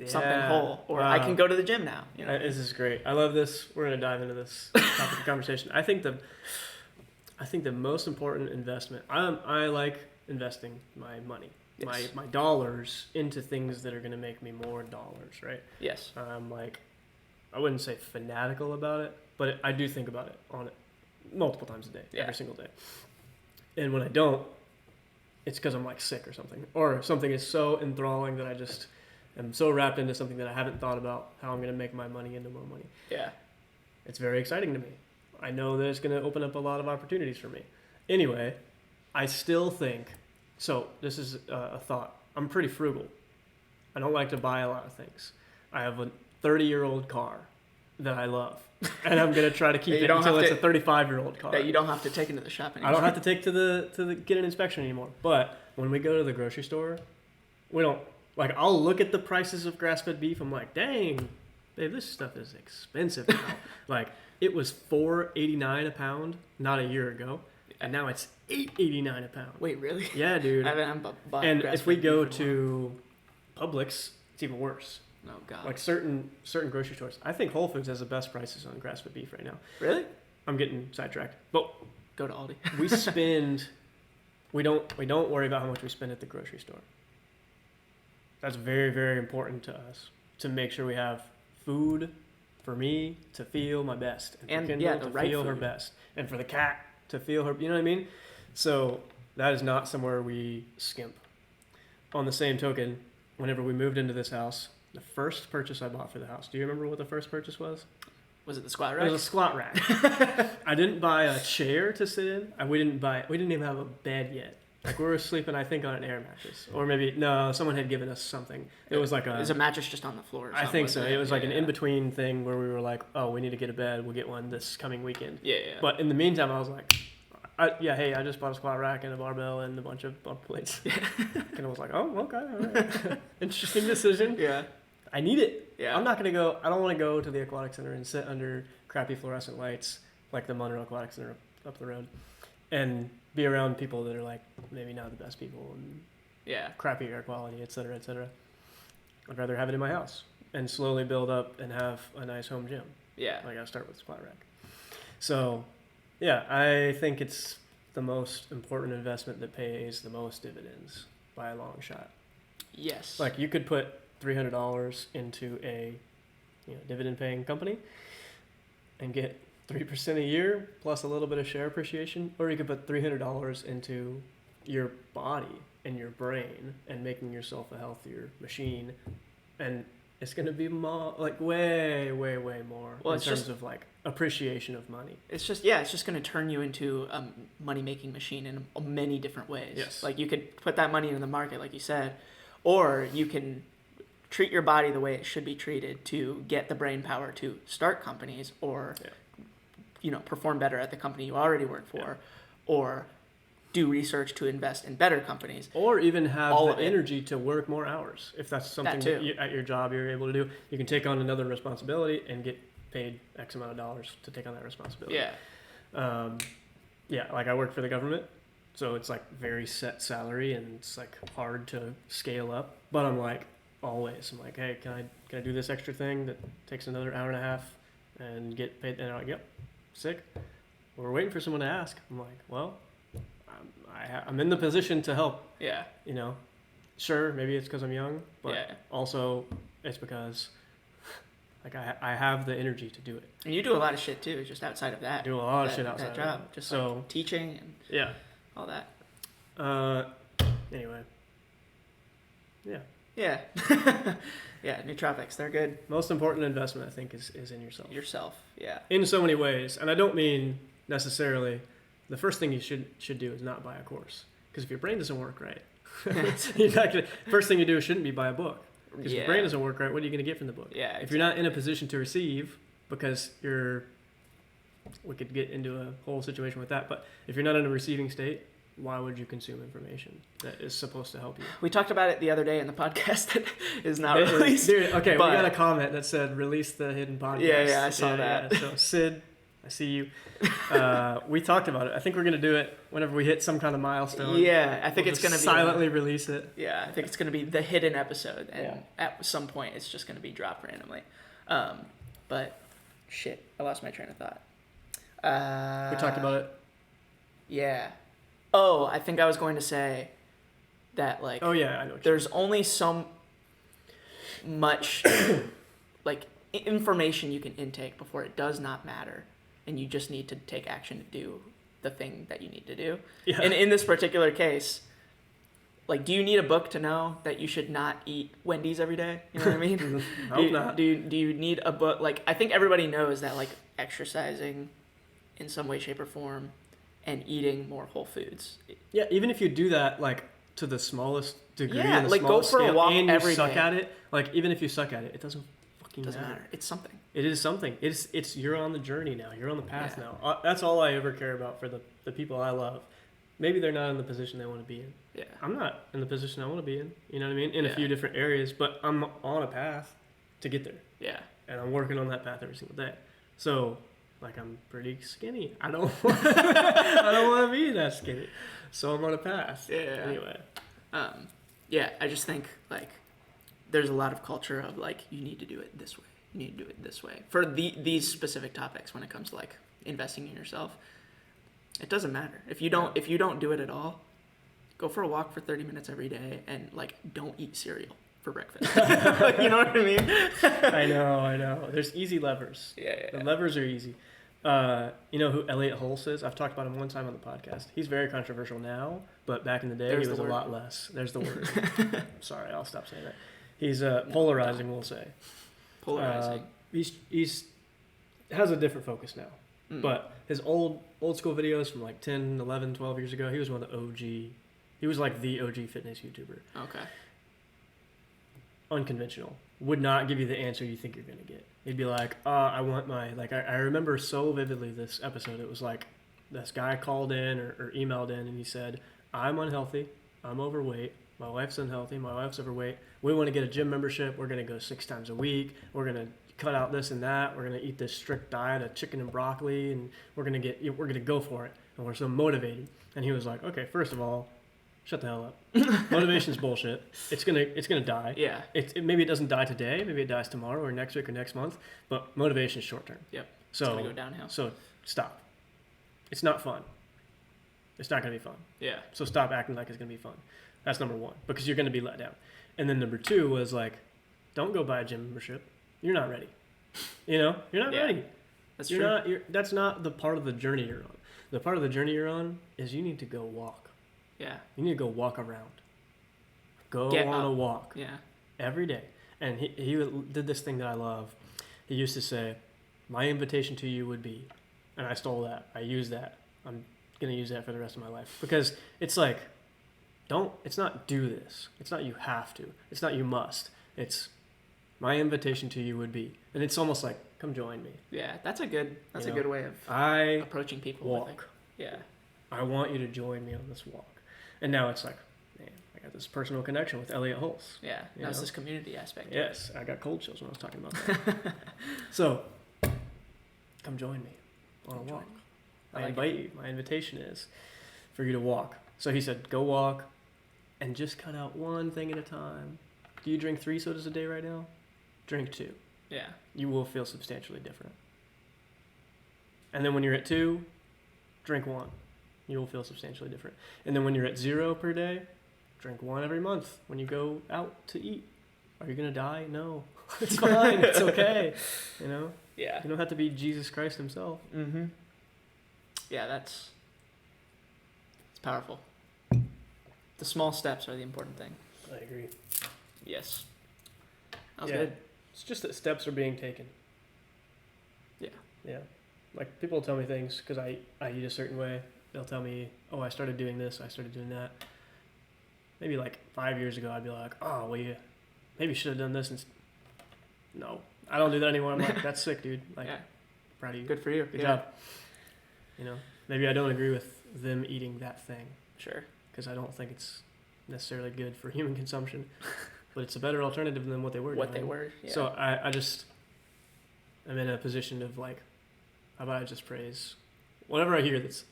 Speaker 2: something whole, or I can go to the gym now.
Speaker 1: This is great. I love this. We're gonna dive into this topic of conversation. I think the most important investment. I like investing my money, my dollars into things that are gonna make me more dollars, right?
Speaker 2: Yes.
Speaker 1: I'm like, I wouldn't say fanatical about it, but I do think about it on it multiple times a day, every single day. And when I don't, it's because I'm like sick or something. Or something is so enthralling that I just am so wrapped into something that I haven't thought about how I'm going to make my money into more money.
Speaker 2: Yeah.
Speaker 1: It's very exciting to me. I know that it's going to open up a lot of opportunities for me. Anyway, I still think, so this is a thought. I'm pretty frugal. I don't like to buy a lot of things. I have a 30-year-old car that I love. And I'm going to try to keep it until it's a 35-year-old car.
Speaker 2: That you don't have to take into the shop anymore.
Speaker 1: I don't have to take to the get an inspection anymore. But when we go to the grocery store, we don't, like, I'll look at the prices of grass-fed beef. I'm like, dang, babe, this stuff is expensive now. Like, it was $4.89 a pound not a year ago, and now it's $8.89 a pound.
Speaker 2: Wait, really?
Speaker 1: Yeah, dude.
Speaker 2: I haven't bought
Speaker 1: and if we go to Publix, it's even worse.
Speaker 2: Oh God!
Speaker 1: Like certain grocery stores. I think Whole Foods has the best prices on grass-fed beef right now.
Speaker 2: Really?
Speaker 1: I'm getting sidetracked. But
Speaker 2: go to Aldi.
Speaker 1: we don't worry about how much we spend at the grocery store. That's very, very important to us, to make sure we have food for me to feel my best, and for Kendall to feel her best, and for the cat to feel her. You know what I mean? So that is not somewhere we skimp. On the same token, whenever we moved into this house, the first purchase I bought for the house. Do you remember what the first purchase was?
Speaker 2: Was it the squat rack?
Speaker 1: It was a squat rack. I didn't buy a chair to sit in. We didn't even have a bed yet. Like, we were sleeping, I think, on an air mattress. Or maybe, no, someone had given us something. It was like
Speaker 2: It was a mattress just on the floor.
Speaker 1: I think so. It was like an in-between thing where we were like, oh, we need to get a bed. We'll get one this coming weekend.
Speaker 2: Yeah.
Speaker 1: But in the meantime, I was like, I just bought a squat rack and a barbell and a bunch of bump plates. And I was like, oh, okay, all right. Interesting decision.
Speaker 2: Yeah.
Speaker 1: I need it.
Speaker 2: Yeah.
Speaker 1: I don't want to go to the aquatic center and sit under crappy fluorescent lights like the Monroe Aquatic Center up the road and be around people that are like maybe not the best people and crappy air quality, et cetera, et cetera. I'd rather have it in my house and slowly build up and have a nice home gym.
Speaker 2: Yeah.
Speaker 1: I gotta start with the squat rack. So, yeah, I think it's the most important investment that pays the most dividends by a long shot.
Speaker 2: Yes.
Speaker 1: Like, you could put $300 into a dividend-paying company and get 3% a year plus a little bit of share appreciation, or you could put $300 into your body and your brain and making yourself a healthier machine, and it's going to be more, like way, way, way more in terms of like appreciation of money.
Speaker 2: It's just going to turn you into a money-making machine in many different ways.
Speaker 1: Yes.
Speaker 2: Like you could put that money into the market, like you said, or you can treat your body the way it should be treated to get the brain power to start companies or, perform better at the company you already work for, or do research to invest in better companies.
Speaker 1: Or even have the energy to work more hours. If that's something that at your job you're able to do, you can take on another responsibility and get paid X amount of dollars to take on that responsibility. Like I work for the government, so it's like very set salary and it's like hard to scale up. But I'm like, always, I'm like, hey, can I do this extra thing that takes another hour and a half and get paid? And they're like, yep, sick. We're waiting for someone to ask. I'm like, well, I'm in the position to help.
Speaker 2: Yeah.
Speaker 1: Sure, maybe it's because I'm young, but also it's because like I have the energy to do it.
Speaker 2: And you do a lot of shit too, just outside of that.
Speaker 1: I do a lot of shit outside
Speaker 2: that job,
Speaker 1: of that.
Speaker 2: just
Speaker 1: so
Speaker 2: like teaching and all that.
Speaker 1: Anyway. Yeah.
Speaker 2: Yeah. Yeah, nootropics, they're good.
Speaker 1: Most important investment I think is in yourself.
Speaker 2: Yourself, yeah.
Speaker 1: In so many ways, and I don't mean necessarily. The first thing you should do is not buy a course, because if your brain doesn't work right, first thing you do shouldn't be buy a book, because if your brain doesn't work right, what are you going to get from the book?
Speaker 2: Yeah, exactly.
Speaker 1: If you're not in a position to receive, because we could get into a whole situation with that, but if you're not in a receiving state, why would you consume information that is supposed to help you?
Speaker 2: We talked about it the other day in the podcast that is not released.
Speaker 1: Dude, okay, we got a comment that said release the hidden podcast.
Speaker 2: Yeah, I saw that.
Speaker 1: Yeah. So Sid, I see you. We talked about it. I think we're gonna do it whenever we hit some kind of milestone.
Speaker 2: Yeah, I think it's gonna be
Speaker 1: silently release it.
Speaker 2: Yeah, I think it's gonna be the hidden episode, and at some point it's just gonna be dropped randomly. But shit, I lost my train of thought.
Speaker 1: We talked about it.
Speaker 2: Yeah. Oh, I think I was going to say that like.
Speaker 1: Oh yeah, I know.
Speaker 2: There's only so much like information you can intake before it does not matter. And you just need to take action to do the thing that you need to do. Yeah. And in this particular case, like, do you need a book to know that you should not eat Wendy's every day? You know what I mean?
Speaker 1: I hope not.
Speaker 2: Do you need a book? Like, I think everybody knows that, like, exercising in some way, shape, or form and eating more whole foods.
Speaker 1: Yeah, even if you do that, like, to the smallest degree,
Speaker 2: and the smallest scale, go for a walk
Speaker 1: and
Speaker 2: every
Speaker 1: you suck
Speaker 2: day.
Speaker 1: at it, like, even if you suck at it, it doesn't matter.
Speaker 2: It's something.
Speaker 1: It is something. It's you're on the journey now. You're on the path now. That's all I ever care about for the people I love. Maybe they're not in the position they want to be in.
Speaker 2: Yeah.
Speaker 1: I'm not in the position I want to be in. You know what I mean? In a few different areas, but I'm on a path to get there.
Speaker 2: Yeah.
Speaker 1: And I'm working on that path every single day. So, like, I'm pretty skinny. I don't want to be that skinny. So I'm on a path.
Speaker 2: Yeah.
Speaker 1: Anyway.
Speaker 2: I just think, like, there's a lot of culture of, like, you need to do it this way. You need to do it this way. For these specific topics when it comes to, like, investing in yourself, it doesn't matter. If you don't do it at all, go for a walk for 30 minutes every day and, like, don't eat cereal for breakfast. You know what I mean?
Speaker 1: I know. There's easy levers.
Speaker 2: Yeah.
Speaker 1: The levers are easy. You know who Elliot Hulse is? I've talked about him one time on the podcast. He's very controversial now, but back in the day, he was a lot less. There's the word. Sorry, I'll stop saying that. He's polarizing, we'll say.
Speaker 2: Polarizing.
Speaker 1: He's has a different focus now. But his old school videos from like 10, 11, 12 years ago, he was one of the OG. He was like the OG fitness YouTuber.
Speaker 2: Okay.
Speaker 1: Unconventional. Would not give you the answer you think you're going to get. He'd be like, I want my... Like, I remember so vividly this episode. It was like this guy called in or emailed in and he said, I'm unhealthy. I'm overweight. My wife's unhealthy. My wife's overweight. We want to get a gym membership. We're going to go 6 times a week. We're going to cut out this and that. We're going to eat this strict diet of chicken and broccoli, and we're going to go for it. And we're so motivated. And he was like, okay, first of all, shut the hell up. Motivation's bullshit. It's gonna die.
Speaker 2: Yeah.
Speaker 1: Maybe it doesn't die today. Maybe it dies tomorrow or next week or next month. But motivation is short term.
Speaker 2: Yep.
Speaker 1: So
Speaker 2: it's gonna go downhill.
Speaker 1: So stop. It's not fun. It's not gonna be fun.
Speaker 2: Yeah.
Speaker 1: So stop acting like it's gonna be fun. That's number one, because you're gonna be let down. And then number 2 was like, don't go buy a gym membership. You're not ready. You know, you're not ready.
Speaker 2: That's true.
Speaker 1: That's not the part of the journey you're on. The part of the journey you're on is you need to go walk.
Speaker 2: Yeah.
Speaker 1: You need to go walk around. Get on a walk.
Speaker 2: Yeah.
Speaker 1: Every day. And he did this thing that I love. He used to say, "My invitation to you would be," and I stole that. I used that. I'm gonna use that for the rest of my life because it's like, it's not do this. It's not you have to. It's not you must. It's my invitation to you would be, and it's almost like, come join me.
Speaker 2: Yeah, that's a good way of approaching people.
Speaker 1: Walk.
Speaker 2: Yeah.
Speaker 1: I want you to join me on this walk. And now it's like, man, I got this personal connection with Elliot Hulse.
Speaker 2: Yeah, that's this community aspect.
Speaker 1: Yes, I got cold chills when I was talking about that. So, come join me on a walk. I invite you. My invitation is for you to walk. So he said, go walk and just cut out one thing at a time. Do you drink 3 sodas a day right now? Drink 2.
Speaker 2: Yeah.
Speaker 1: You will feel substantially different. And then when you're at 2, drink 1. You will feel substantially different. And then when you're at 0 per day, drink 1 every month when you go out to eat. Are you going to die? No. It's fine. It's okay. You know?
Speaker 2: Yeah.
Speaker 1: You don't have to be Jesus Christ himself.
Speaker 2: Mm-hmm. Yeah, it's powerful. The small steps are the important thing.
Speaker 1: I agree.
Speaker 2: Yes. That was good.
Speaker 1: It's just that steps are being taken.
Speaker 2: Yeah.
Speaker 1: Yeah. Like, people tell me things because I eat a certain way. They'll tell me, oh, I started doing this, I started doing that. Maybe like 5 years ago, I'd be like, oh, well, you maybe should have done this. No, I don't do that anymore. I'm like, that's sick, dude. Like, proud of you.
Speaker 2: Good for you.
Speaker 1: Good job. You know, maybe I don't agree with them eating that thing.
Speaker 2: Sure.
Speaker 1: Because I don't think it's necessarily good for human consumption. But it's a better alternative than what they were doing.
Speaker 2: Yeah.
Speaker 1: So I'm in a position of like, how about I just praise whatever I hear that's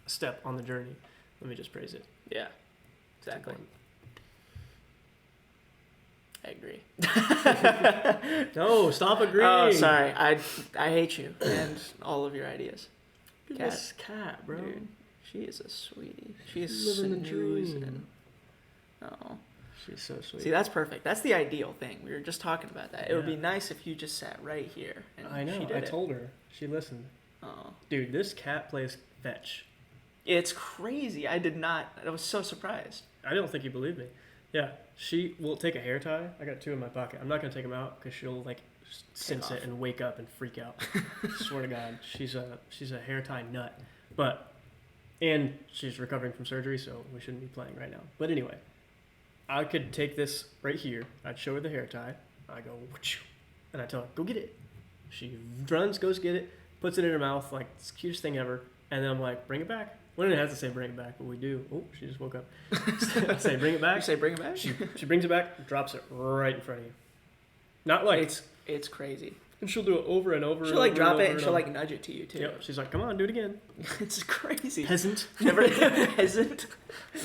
Speaker 1: a step on the journey. Let me just praise it.
Speaker 2: Yeah, exactly. I agree.
Speaker 1: No, stop agreeing.
Speaker 2: Oh, sorry. I hate you and all of your ideas.
Speaker 1: Look at this cat, bro.
Speaker 2: Dude, she is a sweetie. She is
Speaker 1: living the dream.
Speaker 2: Oh.
Speaker 1: She's so sweet.
Speaker 2: See, that's perfect. That's the ideal thing. We were just talking about that. It would be nice if you just sat right here. And
Speaker 1: I know. I told her. She listened.
Speaker 2: Oh.
Speaker 1: Dude, this cat plays fetch.
Speaker 2: It's crazy. I did not. I was so surprised.
Speaker 1: I don't think you believe me. Yeah, she will take a hair tie. I got 2 in my pocket. I'm not going to take them out because she'll like sense it and wake up and freak out. Swear to God. She's a hair tie nut. And she's recovering from surgery, so we shouldn't be playing right now. But anyway, I could take this right here. I'd show her the hair tie. I go, and I tell her, go get it. She runs, goes get it, puts it in her mouth, like, it's the cutest thing ever. And then I'm like, bring it back. We didn't have to say bring it back, but we do. Oh, she just woke up. I say bring it back.
Speaker 2: You say bring it back?
Speaker 1: She brings it back, drops it right in front of you. Not like...
Speaker 2: It's crazy.
Speaker 1: And she'll do it over and over.
Speaker 2: She'll like drop it and she'll like nudge it to you too.
Speaker 1: Yep. She's like, come on, do it again.
Speaker 2: It's crazy.
Speaker 1: Peasant.
Speaker 2: Never peasant.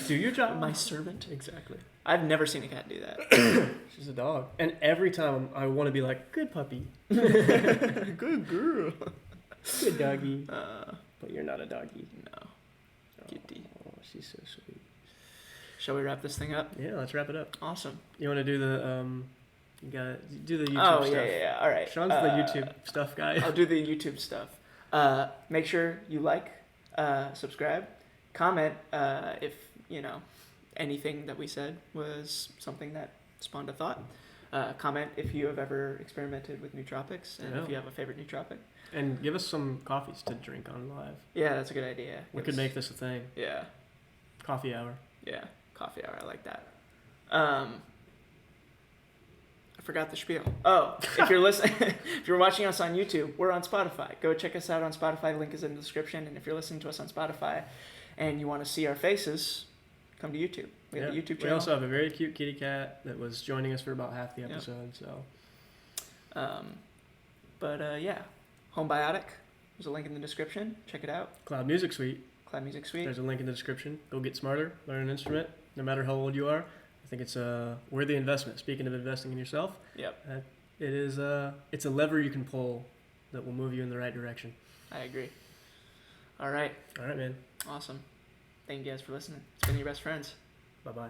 Speaker 1: Do your job.
Speaker 2: My servant.
Speaker 1: Exactly.
Speaker 2: I've never seen a cat do that.
Speaker 1: She's a dog. And every time I want to be like, good puppy. Good girl. Good doggy. But you're not a doggy.
Speaker 2: No. Kitty.
Speaker 1: Oh, she's so sweet.
Speaker 2: Shall we wrap this thing up?
Speaker 1: Yeah, let's wrap it up.
Speaker 2: Awesome.
Speaker 1: You want to do the you gotta do the YouTube
Speaker 2: stuff.
Speaker 1: stuff.
Speaker 2: Yeah. All right.
Speaker 1: Sean's the YouTube stuff guy.
Speaker 2: I'll do the YouTube stuff. Make sure you like, subscribe, comment if anything that we said was something that spawned a thought. Comment if you have ever experimented with nootropics and if you have a favorite nootropic.
Speaker 1: And give us some coffees to drink on live.
Speaker 2: Yeah, that's a good idea.
Speaker 1: We could make this a thing.
Speaker 2: Yeah.
Speaker 1: Coffee hour.
Speaker 2: Yeah, coffee hour. I like that. I forgot the spiel. Oh, if you're listening, if you're watching us on YouTube, we're on Spotify. Go check us out on Spotify. The link is in the description. And if you're listening to us on Spotify and you want to see our faces, come to YouTube. We have a YouTube channel.
Speaker 1: We also have a very cute kitty cat that was joining us for about half the episode.
Speaker 2: Yeah, HomeBiotic. There's a link in the description. Check it out.
Speaker 1: Cloud Music Suite.
Speaker 2: There's
Speaker 1: a link in the description. Go get smarter. Learn an instrument, no matter how old you are. I think it's a worthy investment. Speaking of investing in yourself,
Speaker 2: yep.
Speaker 1: It is. It's a lever you can pull that will move you in the right direction.
Speaker 2: I agree. All right,
Speaker 1: man.
Speaker 2: Awesome. Thank you guys for listening. It's been your best friends.
Speaker 1: Bye-bye.